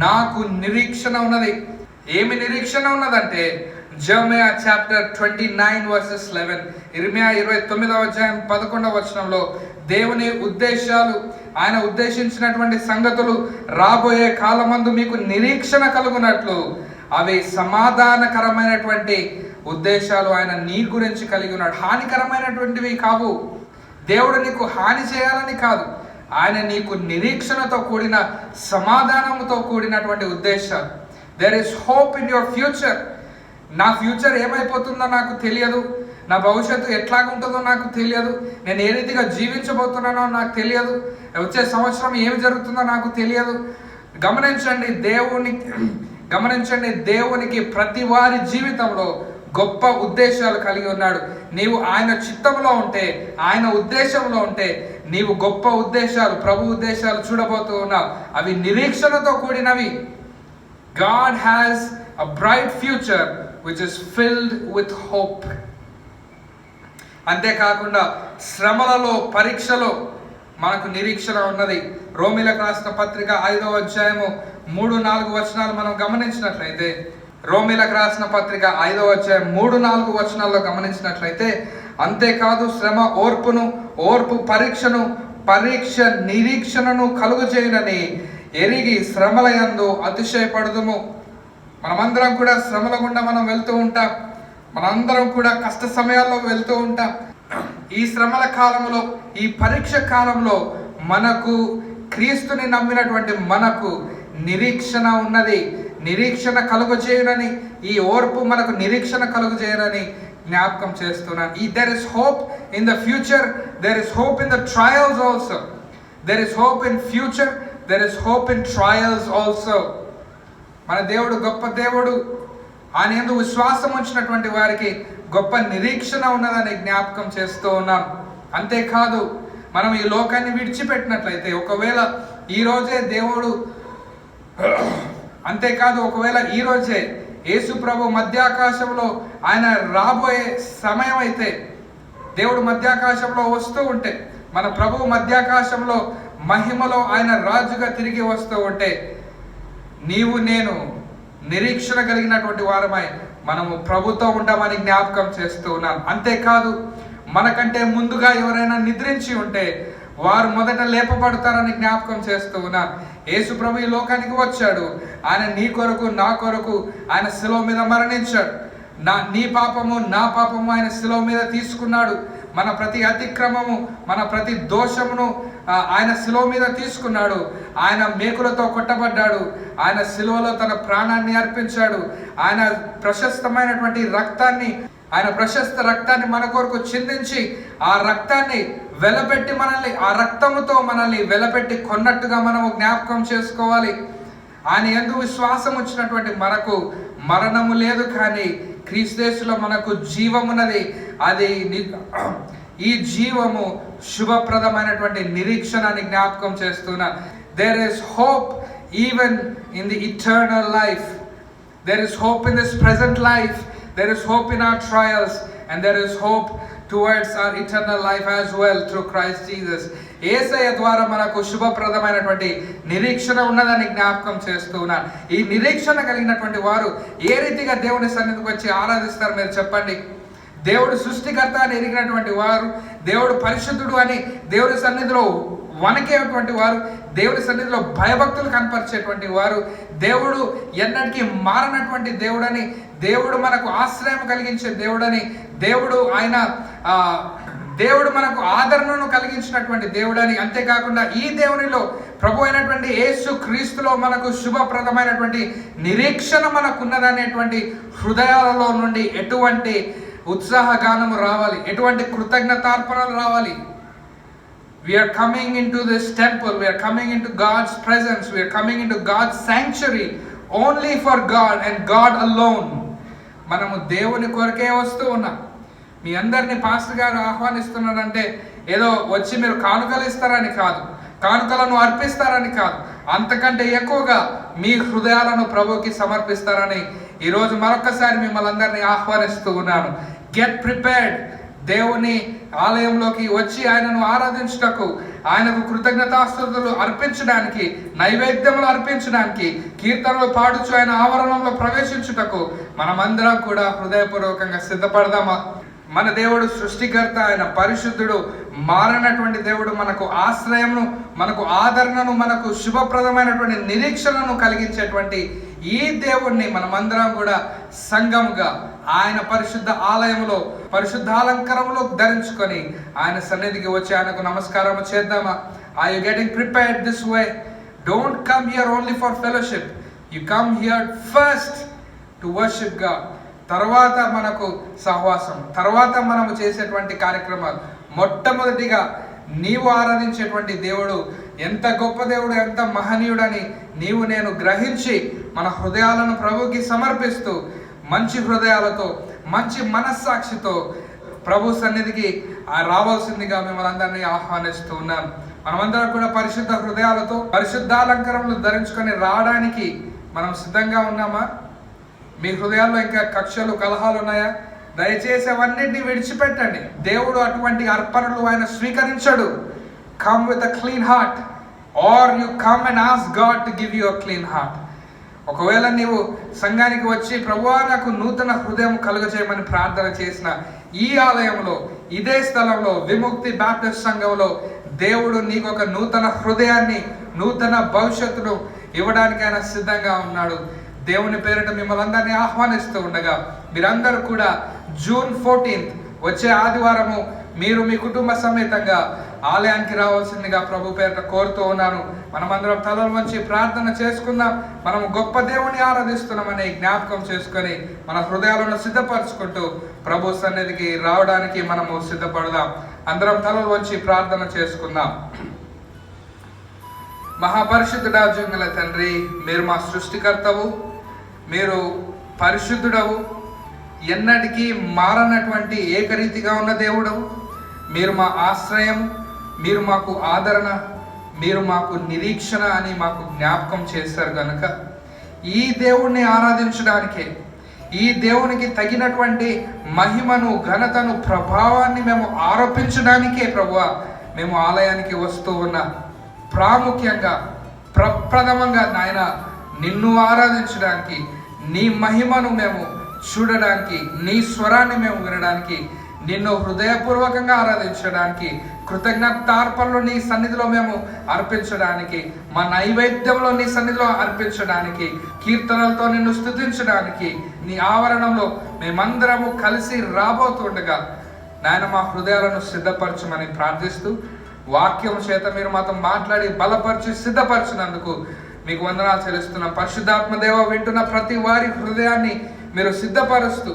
నాకు నిరీక్షణ ఉన్నది. ఏమి నిరీక్షణ ఉన్నదంటే, జెరమియా చాప్టర్ 29 verses 11, ఇర్మియా 29వ అధ్యాయం 11వ వచనంలో దేవుని ఉద్దేశాలు, ఆయన ఉద్దేశించినటువంటి సంగతులు రాబోయే కాలమందు మీకు నిరీక్షణ కలుగునట్లు, అవి సమాధానకరమైనటువంటి ఉద్దేశాలు ఆయన నీ గురించి కలిగి ఉన్నాడు. హానికరమైనటువంటివి కావు. దేవుడు నీకు హాని చేయాలని కాదు, ఆయన నీకు నిరీక్షణతో కూడిన, సమాధానంతో కూడినటువంటి ఉద్దేశాలు. There is hope in your future. నా ఫ్యూచర్ ఏమైపోతుందో నాకు తెలియదు, నా భవిష్యత్తు ఎట్లాగుంటుందో నాకు తెలియదు, నేను ఏ రీతిగా జీవించబోతున్నానో నాకు తెలియదు, వచ్చే సంవత్సరం ఏమి జరుగుతుందో నాకు తెలియదు. గమనించండి, దేవునికి ప్రతి వారి జీవితంలో గొప్ప ఉద్దేశాలు కలిగి ఉన్నాడు. నీవు ఆయన చిత్తంలో ఉంటే, ఆయన ఉద్దేశంలో ఉంటే, నీవు గొప్ప ఉద్దేశాలు, ప్రభు ఉద్దేశాలు చూడబోతూ ఉన్నావు. అవి నిరీక్షణతో కూడినవి. God has a bright future which is filled with hope. అంతేకాకుండా శ్రమలలో, పరీక్షలో మనకు నిరీక్షణ ఉన్నది. రోమీలకు రాసిన పత్రిక 5వ అధ్యాయము 3-4 వచనాలు మనం గమనించినట్లయితే, రోమీలకు రాసిన పత్రిక 5వ అధ్యాయం 3-4 వచనాల్లో గమనించినట్లయితే, అంతేకాదు శ్రమ ఓర్పును, ఓర్పు పరీక్షను, పరీక్ష నిరీక్షణను కలుగజేయునని ఎరిగి శ్రమలయందు అతిశయపడుదుము. మనమందరం కూడా శ్రమల గుండా మనం వెళ్తూ ఉంటాం, మనందరం కూడా కష్ట సమయాల్లో వెళ్తూ ఉంటాం. ఈ శ్రమల కాలంలో, ఈ పరీక్ష కాలంలో మనకు, క్రీస్తుని నమ్మినటువంటి మనకు నిరీక్షణ ఉన్నది. నిరీక్షణ కలుగజేయునని, ఈ ఓర్పు మనకు నిరీక్షణ కలుగజేయనని జ్ఞాపకం చేస్తున్నాను. There is hope in the future, there is hope in the trials also. There is hope in future, there is hope in trials also. మన దేవుడు గొప్ప దేవుడు. ఆయన యందు విశ్వాసం ఉంచినటువంటి వారికి గొప్ప నిరీక్షణ ఉన్నదని జ్ఞాపకం చేస్తూ ఉన్నాం. అంతేకాదు, మనం ఈ లోకాన్ని విడిచిపెట్టినట్లయితే ఒకవేళ ఈ రోజే యేసు ప్రభు మధ్యాకాశంలో ఆయన రాబోయే సమయం అయితే, దేవుడు మధ్యాకాశంలో వస్తూ ఉంటే, మన ప్రభువు మధ్యాకాశంలో మహిమలో ఆయన రాజుగా తిరిగి వస్తూ ఉంటే, నీవు నేను నిరీక్షణ కలిగినటువంటి వారమై మనము ప్రభుతో ఉండమని జ్ఞాపకం చేస్తూ ఉన్నాను. అంతేకాదు, మనకంటే ముందుగా ఎవరైనా నిద్రించి ఉంటే వారు మొదట లేపబడతారని జ్ఞాపకం చేస్తూ ఉన్నాను. యేసు ప్రభు ఈ లోకానికి వచ్చాడు. ఆయన నీ కొరకు నా కొరకు ఆయన శిలువ మీద మరణించాడు. నీ పాపము నా పాపము ఆయన శిలువ మీద తీసుకున్నాడు. మన ప్రతి అతిక్రమము, మన ప్రతి దోషమును ఆయన శిలువ మీద తీసుకున్నాడు. ఆయన మేకులతో కొట్టబడ్డాడు. ఆయన శిలువలో తన ప్రాణాన్ని అర్పించాడు. ఆయన ప్రశస్తమైనటువంటి రక్తాన్ని, ఆయన ప్రశస్త రక్తాన్ని మన కొరకు చిందించి, ఆ రక్తాన్ని వెలపెట్టి మనల్ని, ఆ రక్తముతో మనల్ని వెలపెట్టి కొన్నట్టుగా మనము జ్ఞాపకం చేసుకోవాలి. ఆయన యందు విశ్వాసం వచ్చినటువంటి మనకు మరణము లేదు, కానీ క్రీస్తులో మనకు జీవమున్నది. అది ఈ జీవము శుభప్రదమైనటువంటి నిరీక్షణ అని జ్ఞాపకం చేస్తున్నా. There is hope even in the eternal life. There is hope in this present life. There is hope in our trials, and there is hope towards our eternal life as well through Christ Jesus. యేసయ్య ద్వారా మనకు శుభప్రదమైనటువంటి నిరీక్షణ ఉన్నదని జ్ఞాపకం చేస్తున్నాను. ఈ నిరీక్షణ కలిగినటువంటి వారు ఏ రీతిగా దేవుని సన్నిధికి వచ్చి ఆరాధిస్తారు మీరు చెప్పండి? దేవుడు సృష్టికర్త అని ఎరిగినటువంటి వారు, దేవుడు పరిశుద్ధుడు అని దేవుని సన్నిధిలో వణకేటువంటి వారు, దేవుని సన్నిధిలో భయభక్తులు కనపరిచేటువంటి వారు, దేవుడు ఎన్నటికీ మారనటువంటి దేవుడని, దేవుడు మనకు ఆశ్రయం కలిగించే దేవుడని, దేవుడు మనకు ఆదరణను కలిగించినటువంటి దేవుడని, అంతేకాకుండా ఈ దేవునిలో ప్రభు అయినటువంటి యేసు క్రీస్తులో మనకు శుభప్రదమైనటువంటి నిరీక్షణ మనకున్నదనేటువంటి హృదయాలలో నుండి ఎటువంటి ఉత్సాహగానము రావాలి, ఎటువంటి కృతజ్ఞతార్పణలు రావాలి. We are coming into this temple, we are coming into God's presence, we are coming into God's sanctuary only for God and God alone. మనము దేవుని కొరకే వస్తూ ఉన్నాం. మీ అందరినీ పాస్టర్ గారు ఆహ్వానిస్తున్నారంటే ఏదో వచ్చి మీరు కానుకలు ఇస్తారని కాదు, కానుకలను అర్పిస్తారని కాదు, అంతకంటే ఎక్కువగా మీ హృదయాలను ప్రభువుకి సమర్పిస్తారని ఈరోజు మరొకసారి మిమ్మల్ని అందరినీ ఆహ్వానిస్తూ ఉన్నాను. Get prepared. దేవుని ఆలయంలోకి వచ్చి ఆయనను ఆరాధించుటకు, ఆయనకు కృతజ్ఞతాస్తుతులు అర్పించడానికి, నైవేద్యములు అర్పించడానికి, కీర్తనలు పాడుచు ఆయన ఆవరణంలో ప్రవేశించుటకు మనమందరం కూడా హృదయపూర్వకంగా సిద్ధపడదామా? మన దేవుడు సృష్టికర్త, ఆయన పరిశుద్ధుడు, మారినటువంటి దేవుడు, మనకు ఆశ్రయమును, మనకు ఆదరణను, మనకు శుభప్రదమైనటువంటి నిరీక్షణను కలిగించేటువంటి ఈ దేవుణ్ణి మనమందరం కూడా సంఘముగా ఆయన పరిశుద్ధ ఆలయంలో, పరిశుద్ధాలంకరంలో ధరించుకొని ఆయన సన్నిధికి వచ్చి ఆయనకు నమస్కారం చేద్దామా? Are you getting prepared this way? Don't come here only for fellowship. You come here first to worship God. తర్వాత మనకు సహవాసం, తర్వాత మనము చేసేటువంటి కార్యక్రమాలు. మొట్టమొదటిగా నీవు ఆరాధించేటువంటి దేవుడు ఎంత గొప్ప దేవుడు, ఎంత మహనీయుడని నీవు నేను గ్రహించి మన హృదయాలను ప్రభువుకి సమర్పిస్తూ మంచి హృదయాలతో, మంచి మనస్సాక్షితో ప్రభు సన్నిధికి రావాల్సిందిగా మిమ్మల్ని అందరినీ ఆహ్వానిస్తూ ఉన్నాను. మనమందరం కూడా పరిశుద్ధ హృదయాలతో పరిశుద్ధాలంకరములు ధరించుకొని రావడానికి మనం సిద్ధంగా ఉన్నామా? మీ హృదయాల్లో ఇంకా కక్షలు, కలహాలు ఉన్నాయా? దయచేసి అవన్నిటిని విడిచిపెట్టండి. దేవుడు అటువంటి అర్పణలు ఆయన స్వీకరించడు. Come with a clean heart, or you come and ask God to give you a clean heart. ఒకవేళ నీవు సంఘానికి వచ్చి ప్రభువా నాకు నూతన హృదయం కలుగజేయమని ప్రార్థన చేసిన ఈ ఆలయంలో, ఇదే స్థలంలో, విముక్తి బాప్టిస్ట్ సంఘంలో దేవుడు నీకు ఒక నూతన హృదయాన్ని, నూతన భవిష్యత్తును ఇవ్వడానికి ఆయన సిద్ధంగా ఉన్నాడు. దేవుని పేరిట మిమ్మల్ని అందరినీ ఆహ్వానిస్తూ ఉండగా మీరందరూ కూడా June 14th వచ్చే ఆదివారము మీరు మీ కుటుంబ సమేతంగా ఆలయానికి రావాల్సిందిగా ప్రభు పేరిట కోరుతూ ఉన్నాను. మనమందరం తలలు వంచి ప్రార్థన చేసుకుందాం. మనం గొప్ప దేవుని ఆరాధిస్తున్నామని జ్ఞాపకం చేసుకొని మన హృదయాలను సిద్ధపరచుకుంటూ ప్రభు సన్నిధికి రావడానికి మనము సిద్ధపడదాం. అందరం తలలు వంచి ప్రార్థన చేసుకుందాం. మహాపరిశుద్ధుడా, జంగల తండ్రి, మీరు మా సృష్టికర్తవు, మీరు పరిశుద్ధుడవు, ఎన్నటికీ మారనటువంటి ఏకరీతిగా ఉన్న దేవుడవు. మీరు మా ఆశ్రయం, మీరు మాకు ఆదరణ, మీరు మాకు నిరీక్షణ అని మాకు జ్ఞాపకం చేశారు కనుక ఈ దేవుణ్ణి ఆరాధించడానికే, ఈ దేవునికి తగినటువంటి మహిమను, ఘనతను, ప్రభావాన్ని మేము ఆరోపించడానికే ప్రభువా మేము ఆలయానికి వస్తూ ఉన్నాం. ప్రాముఖ్యంగా ప్రప్రథమంగా నాయన నిన్ను ఆరాధించడానికి, నీ మహిమను మేము చూడడానికి, నీ స్వరాన్ని మేము వినడానికి, నిన్ను హృదయపూర్వకంగా ఆరాధించడానికి, కృతజ్ఞతార్పణలు నీ సన్నిధిలో మేము అర్పించడానికి, మా నైవేద్యంలో నీ సన్నిధిలో అర్పించడానికి, కీర్తనలతో నిన్ను స్తుతించడానికి నీ ఆవరణంలో మేమందరము కలిసి రాబోతుండగా నాయన మా హృదయాలను సిద్ధపరచమని ప్రార్థిస్తూ, వాక్యం చేత మీరు మాతో మాట్లాడి బలపరిచి సిద్ధపరిచినందుకు మీకు వందనాలు చెల్లిస్తున్నాం. పరిశుద్ధాత్మ దేవ, వింటున్న ప్రతి వారి హృదయాన్ని మీరు సిద్ధపరుస్తూ,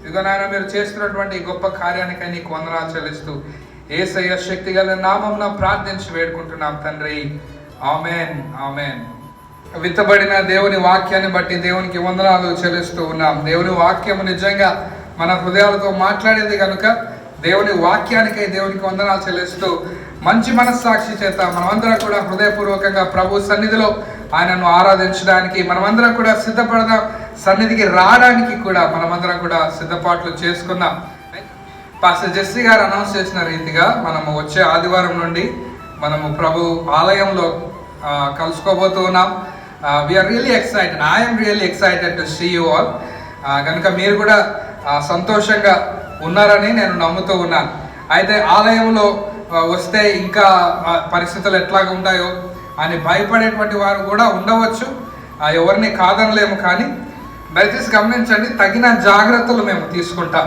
ఇదిగో నాయన మీరు చేస్తున్నటువంటి గొప్ప కార్యానికై నీకు వందనాలు చెల్లిస్తూ యేసయ్య శక్తి గల నామమున ప్రార్థించి వేడుకుంటున్నాం తండ్రి. ఆమేన్, ఆమేన్. విత్తబడిన దేవుని వాక్యాన్ని బట్టి దేవునికి వందనాలు చెల్లిస్తూ ఉన్నాం. దేవుని వాక్యము నిజంగా మన హృదయాలతో మాట్లాడేది కనుక దేవుని వాక్యానికై దేవునికి వందనాలు చెల్లిస్తూ మంచి మనస్సాక్షి చేత మనమందరం కూడా హృదయపూర్వకంగా ప్రభు సన్నిధిలో ఆయనను ఆరాధించడానికి మనమందరం కూడా సిద్ధపడదాం. సన్నిధికి రావడానికి కూడా మనమందరం కూడా సిద్ధపాట్లు చేసుకుందాం. పాస్టర్ జెస్సీ గారు అనౌన్స్ చేసిన రీతిగా మనము వచ్చే ఆదివారం నుండి మనము ప్రభు ఆలయంలో కలుసుకోబోతూ ఉన్నాం. We're really excited. I'm really excited to see you all. కనుక మీరు కూడా సంతోషంగా ఉన్నారని నేను నమ్ముతూ ఉన్నాను. అయితే ఆలయంలో వస్తే ఇంకా పరిస్థితులు ఎట్లాగా ఉంటాయో అని భయపడేటువంటి వారు కూడా ఉండవచ్చు. ఎవరిని కాదనలేము, కానీ దయచేసి గమనించండి, తగిన జాగ్రత్తలు మేము తీసుకుంటాం.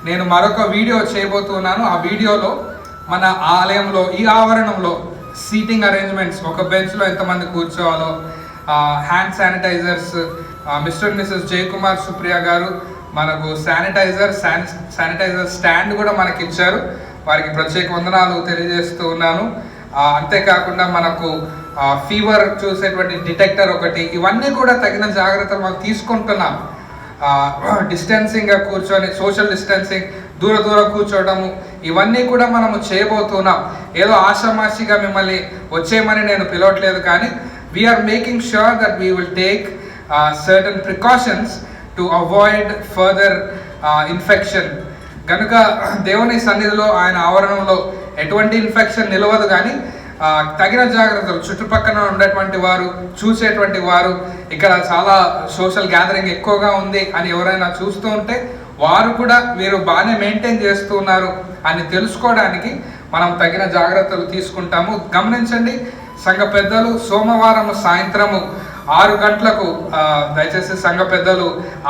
నేను మరొక వీడియో చేయబోతున్నాను. ఆ వీడియోలో మన ఆలయంలో ఈ ఆవరణంలో సీటింగ్ అరేంజ్మెంట్స్, ఒక బెంచ్లో ఎంతమంది కూర్చోవాలో, hand sanitisers, Mr and Mrs Jayakumar Supriya garu మనకు శానిటైజర్ స్టాండ్ కూడా మనకి ఇచ్చారు. వారికి ప్రత్యేక వందనాలు తెలియజేస్తూ ఉన్నాను. అంతేకాకుండా మనకు ఫీవర్ చూసేటువంటి డిటెక్టర్ ఒకటి, ఇవన్నీ కూడా తగిన జాగ్రత్తలు మనం తీసుకుంటున్నాం. డిస్టెన్సింగ్గా కూర్చొని, సోషల్ డిస్టెన్సింగ్, దూరం కూర్చోవడము, ఇవన్నీ కూడా మనము చేయబోతున్నాం. ఏదో ఆషామాషిగా మిమ్మల్ని వచ్చేయమని నేను పిలవట్లేదు, కానీ we're making sure that we will take certain precautions to avoid further infection. కనుక దేవుని సన్నిధిలో, ఆయన ఆవరణంలో ఎటువంటి ఇన్ఫెక్షన్ నిలవదు, కానీ తగిన జాగ్రత్తలు, చుట్టుపక్కల ఉండేటువంటి వారు, చూసేటువంటి వారు, ఇక్కడ చాలా సోషల్ గ్యాదరింగ్ ఎక్కువగా ఉంది అని ఎవరైనా చూస్తూ ఉంటే వారు కూడా మీరు బాగానే మెయింటైన్ చేస్తూ ఉన్నారు అని తెలుసుకోవడానికి మనం తగిన జాగ్రత్తలు తీసుకుంటాము. గమనించండి, సంఘ పెద్దలు సోమవారం సాయంత్రము 6 గంటలకు దయచేసి సంఘ పెద్దలు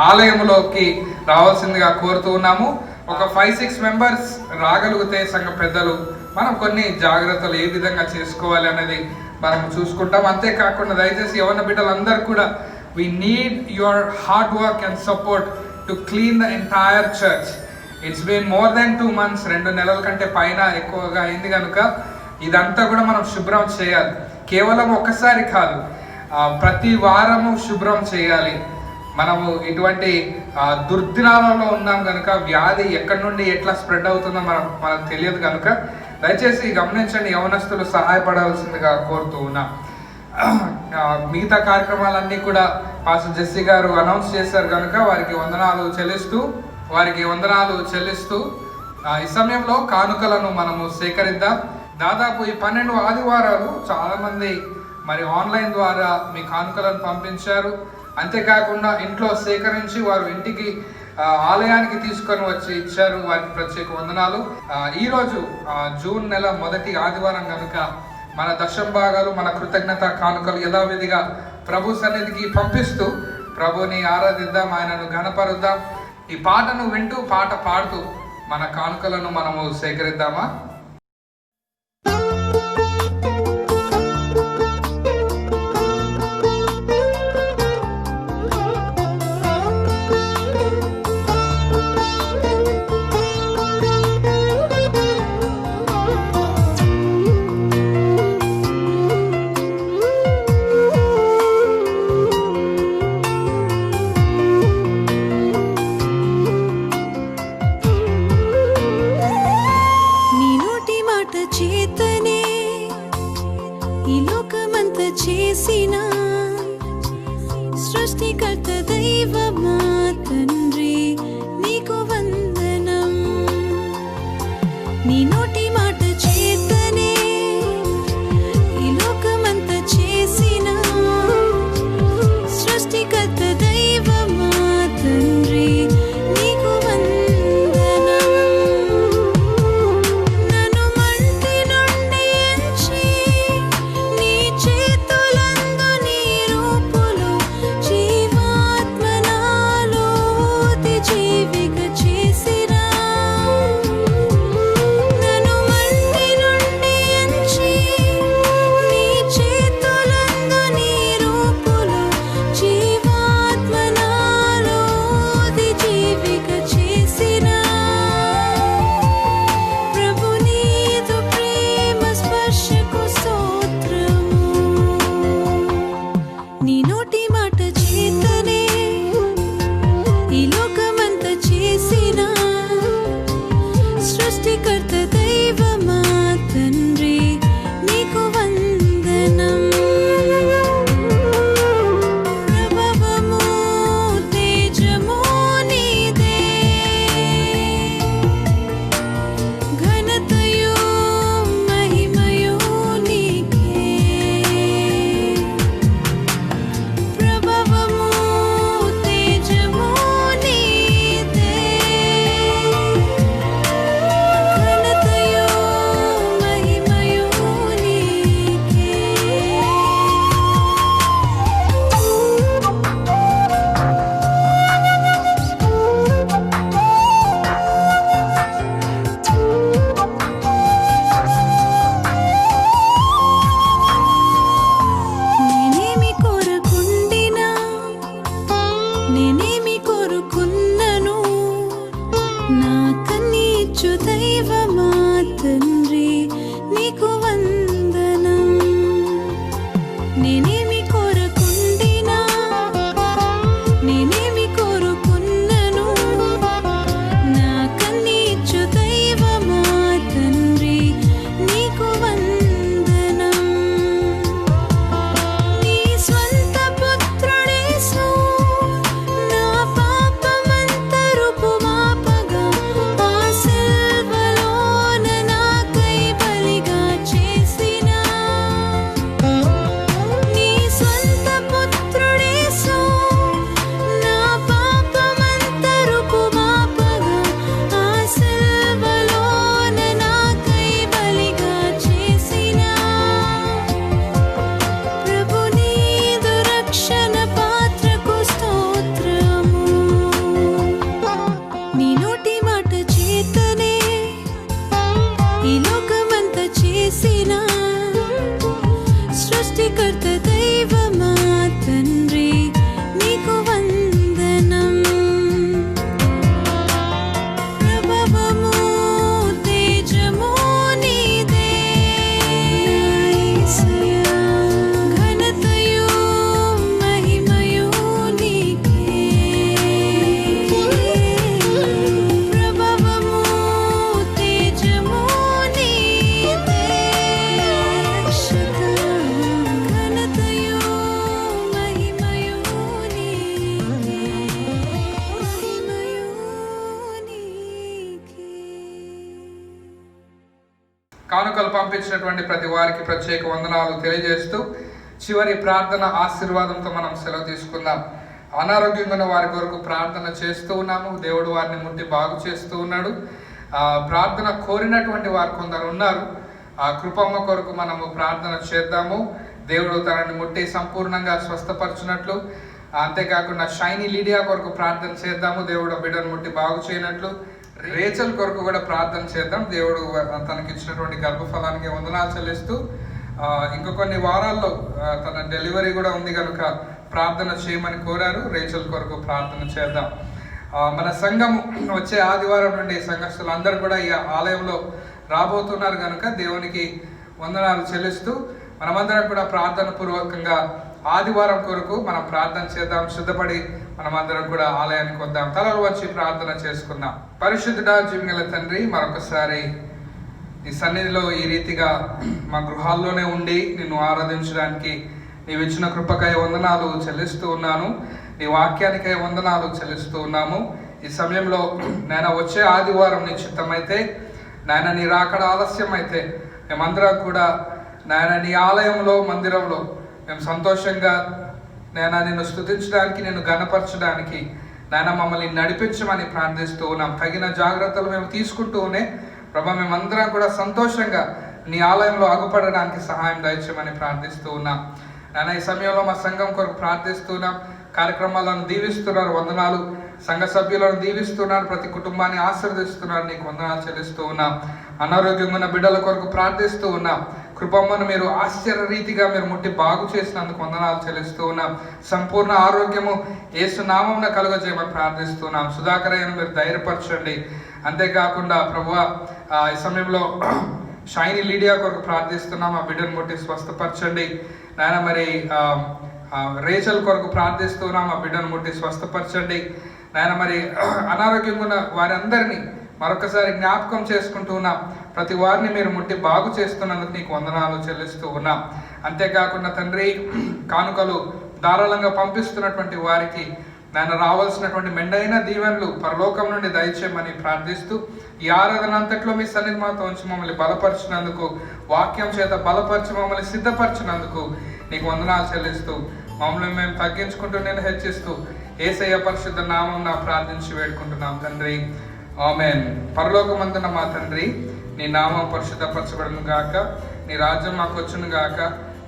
ఆలయంలోకి రావాల్సిందిగా కోరుతూ ఉన్నాము. ఒక 5-6 మెంబర్స్ రాగలిగితే సంఘ పెద్దలు మనం కొన్ని జాగ్రత్తలు ఏ విధంగా చేసుకోవాలి అనేది మనం చూసుకుంటాం. అంతేకాకుండా దయచేసి యవ్వన బిడ్డలందరూ కూడా we need your hard work and support to clean the entire church. It's been more than 2 months, 2 నెలల కంటే పైన ఎక్కువగా అయింది కనుక ఇదంతా కూడా మనం శుభ్రం చేయాలి. కేవలం ఒకసారి కాదు, ప్రతి వారము శుభ్రం చేయాలి. మనము ఇటువంటి దుర్దినాలలో ఉన్నాం కనుక వ్యాధి ఎక్కడి నుండి ఎట్లా స్ప్రెడ్ అవుతుందో మనకు తెలియదు కనుక దయచేసి గమనించండి, యవనస్తులు సహాయపడాల్సిందిగా కోరుతూ ఉన్నా. మిగతా కార్యక్రమాలన్నీ కూడా పాస్టర్ జెస్సీ గారు అనౌన్స్ చేశారు కనుక వారికి వందనాలు చెల్లిస్తూ ఈ సమయంలో కానుకలను మనము సేకరిద్దాం. దాదాపు ఈ 12 ఆదివారాలు చాలామంది మరి ఆన్లైన్ ద్వారా మీ కానుకలను పంపించారు. అంతేకాకుండా ఇంట్లో సేకరించి వారు ఇంటికి ఆలయానికి తీసుకొని వచ్చి ఇచ్చారు. వారికి ప్రత్యేక వందనాలు. ఈరోజు జూన్ నెల మొదటి ఆదివారం కనుక మన దశంభాగాలు, మన కృతజ్ఞత కానుకలు యథావిధిగా ప్రభు సన్నిధికి పంపిస్తూ ప్రభుని ఆరాధిద్దాం, ఆయనను ఘనపరుద్దాం. ఈ పాటను వింటూ, పాట పాడుతూ మన కానుకలను మనము సేకరిద్దామా? కానుకలు పంపించినటువంటి ప్రతి వారికి ప్రత్యేక వందనాలు తెలియజేస్తూ చివరి ప్రార్థన ఆశీర్వాదంతో మనం సెలవు తీసుకుందాం. అనారోగ్యంగా ఉన్న వారి కొరకు ప్రార్థన చేస్తూ ఉన్నాము. దేవుడు వారిని ముట్టి బాగు చేస్తూ ఉన్నాడు. ప్రార్థన కోరినటువంటి వారు కొందరు ఉన్నారు. ఆ కృపమ్మ కొరకు మనము ప్రార్థన చేద్దాము. దేవుడు తనని ముట్టి సంపూర్ణంగా స్వస్థపరచునట్లు, అంతేకాకుండా షైనీ లీడియా కొరకు ప్రార్థన చేద్దాము. దేవుడు బిడ్డను ముట్టి బాగు చేయనట్లు. రేచల్ కొరకు కూడా ప్రార్థన చేద్దాం. దేవుడు తనకి ఇచ్చినటువంటి గర్భఫలానికి వందనాలు చెల్లిస్తూ ఇంకో కొన్ని వారాల్లో తన డెలివరీ కూడా ఉంది కనుక ప్రార్థన చేయమని కోరారు. రేచల్ కొరకు ప్రార్థన చేద్దాం. మన సంఘం వచ్చే ఆదివారం నుండి సంఘస్థులు అందరూ కూడా ఈ ఆలయంలో రాబోతున్నారు కనుక దేవునికి వందనాలు చెల్లిస్తూ మనమందరం కూడా ప్రార్థన పూర్వకంగా ఆదివారం కొరకు మనం ప్రార్థన చేద్దాం. సిద్ధపడి మనమందరం కూడా ఆలయానికి వద్దాం. తలలు వచ్చి ప్రార్థన చేసుకుందాం. పరిశుద్ధుడా జీవగల తండ్రి, మరొకసారి నీ సన్నిధిలో ఈ రీతిగా మా గృహాల్లోనే ఉండి నిన్ను ఆరాధించడానికి నీవు ఇచ్చిన కృపకై వందనాలు చెల్లిస్తూ ఉన్నాను. నీ వాక్యానికై వందనాలు చెల్లిస్తూ ఉన్నాము. ఈ సమయంలో నాయన వచ్చే ఆదివారం నీ చిత్తమైతే, నాయన నీ రాకడ ఆలస్యం అయితే మేమందరం కూడా నాయన నీ ఆలయంలో మందిరంలో మేము సంతోషంగా నాయన నిన్ను స్తుతించడానికి, నిన్ను ఘనపరచడానికి నాయన మమ్మల్ని నడిపించమని ప్రార్థిస్తూ ఉన్నాం. తగిన జాగ్రత్తలు మేము తీసుకుంటూనే ప్రభా మేమందరం కూడా సంతోషంగా నీ ఆలయంలో అగుపడడానికి సహాయం దయచేయమని ప్రార్థిస్తూ ఉన్నాం. నాయన ఈ సమయంలో మా సంఘం కొరకు ప్రార్థిస్తున్నాం. కార్యక్రమాలను దీవిస్తున్నారు, వందనాలు. సంఘ సభ్యులను దీవిస్తున్నారు, ప్రతి కుటుంబాన్ని ఆశీర్వదిస్తున్నారు, నీకు వందనాలు చెల్లిస్తూ ఉన్నాం. అనారోగ్యంగా ఉన్న బిడ్డల కొరకు ప్రార్థిస్తూ ఉన్నాం. కృపమ్మను మీరు ఆశ్చర్య రీతిగా మీరు ముట్టి బాగు చేసినందుకు వందనాలు చెల్లిస్తూ ఉన్నాం. సంపూర్ణ ఆరోగ్యము యేసు నామమున కలుగజేయమని ప్రార్థిస్తున్నాం. సుధాకరయ్యను మీరు ధైర్యపరచండి. అంతేకాకుండా ప్రభువా ఈ సమయంలో షైనీ లీడియా కొరకు ప్రార్థిస్తున్నాం. ఆ బిడ్డను ముట్టి స్వస్థపరచండి నాయన. మరి రేచల్ కొరకు ప్రార్థిస్తున్నాం. ఆ బిడ్డను ముట్టి స్వస్థపరచండి నాయన. మరి అనారోగ్యంగా ఉన్న వారందరినీ మరొకసారి జ్ఞాపకం చేసుకుంటూ ఉన్నాం. ప్రతి వారిని మీరు ముట్టి బాగు చేస్తున్నందుకు నీకు వందనాలు చెల్లిస్తూ ఉన్నాం. అంతేకాకుండా తండ్రి, కానుకలు ధారాళంగా పంపిస్తున్నటువంటి వారికి నాయన రావాల్సినటువంటి మెండైన దీవెనలు పరలోకం నుండి దయచేయమని ప్రార్థిస్తూ ఈ ఆరాధన అంతట్లో మీ సన్నిధి మాతో ఉంచి మమ్మల్ని బలపరిచినందుకు, వాక్యం చేత బలపరిచి మమ్మల్ని సిద్ధపరిచినందుకు నీకు వందనాలు చెల్లిస్తూ మమ్మల్ని మేము తగ్గించుకుంటూ నేను హెచ్చిస్తూ యేసయ్య పరిశుద్ధ నామం ప్రార్థించి వేడుకుంటున్నాం తండ్రి, ఆమేన్. పరలోకమందున మా తండ్రి, నీ నామం పరిశుద్ధపరచబడును గాక, నీ రాజ్యం మాకు వచ్చును గాక,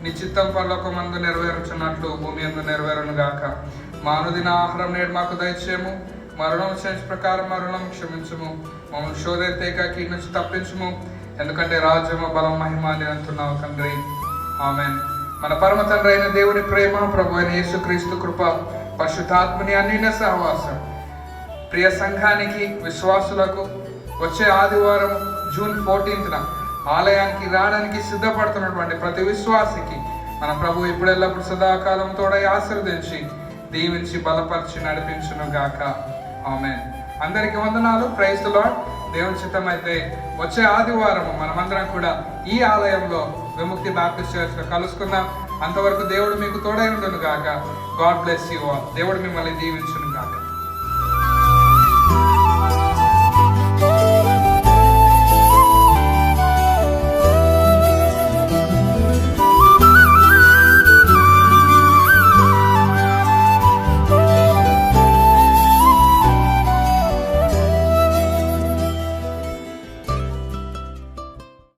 నీ చిత్తం పరలోకమందు నెరవేరుచున్నట్లు భూమి యందు నెరవేరును గాక. మా అనుదిన ఆహారం నేడు మాకు దయచేయము, మరణం చేసిన ప్రకారం మరణం క్షమించము, మమ్మల్ని శోధైతేక కీడు నుంచి తప్పించము, ఎందుకంటే రాజ్యము బలం మహిమ అని అంటున్నావు తండ్రి, ఆమేన్. మన పరమ తండ్రి అయిన దేవుని ప్రేమ, ప్రభు అయిన యేసుక్రీస్తు కృప, పరిశుద్ధాత్మని అన్యోన్య సహవాసం ప్రియ సంఘానికి, విశ్వాసులకు వచ్చే ఆదివారం జూన్ 14న ఆలయానికి రావడానికి సిద్ధపడుతున్నటువంటి ప్రతి విశ్వాసికి మన ప్రభు ఇప్పుడెల్లప్పుడు సదాకాలం తోడై ఆశీర్వదించి దీవించి బలపరిచి నడిపించును గాక, ఆమేన్. అందరికీ వందనాలు. Praise the Lord. దేవుని చిత్తమైతే వచ్చే ఆదివారం మనమందరం కూడా ఈ ఆలయంలో విముక్తి బాప్టిస్ట్ చర్చ్ లో కలుసుకుందాం. అంతవరకు దేవుడు మీకు తోడై ఉండును గాక. God bless you all. దేవుడు మిమ్మల్ని దీవించును.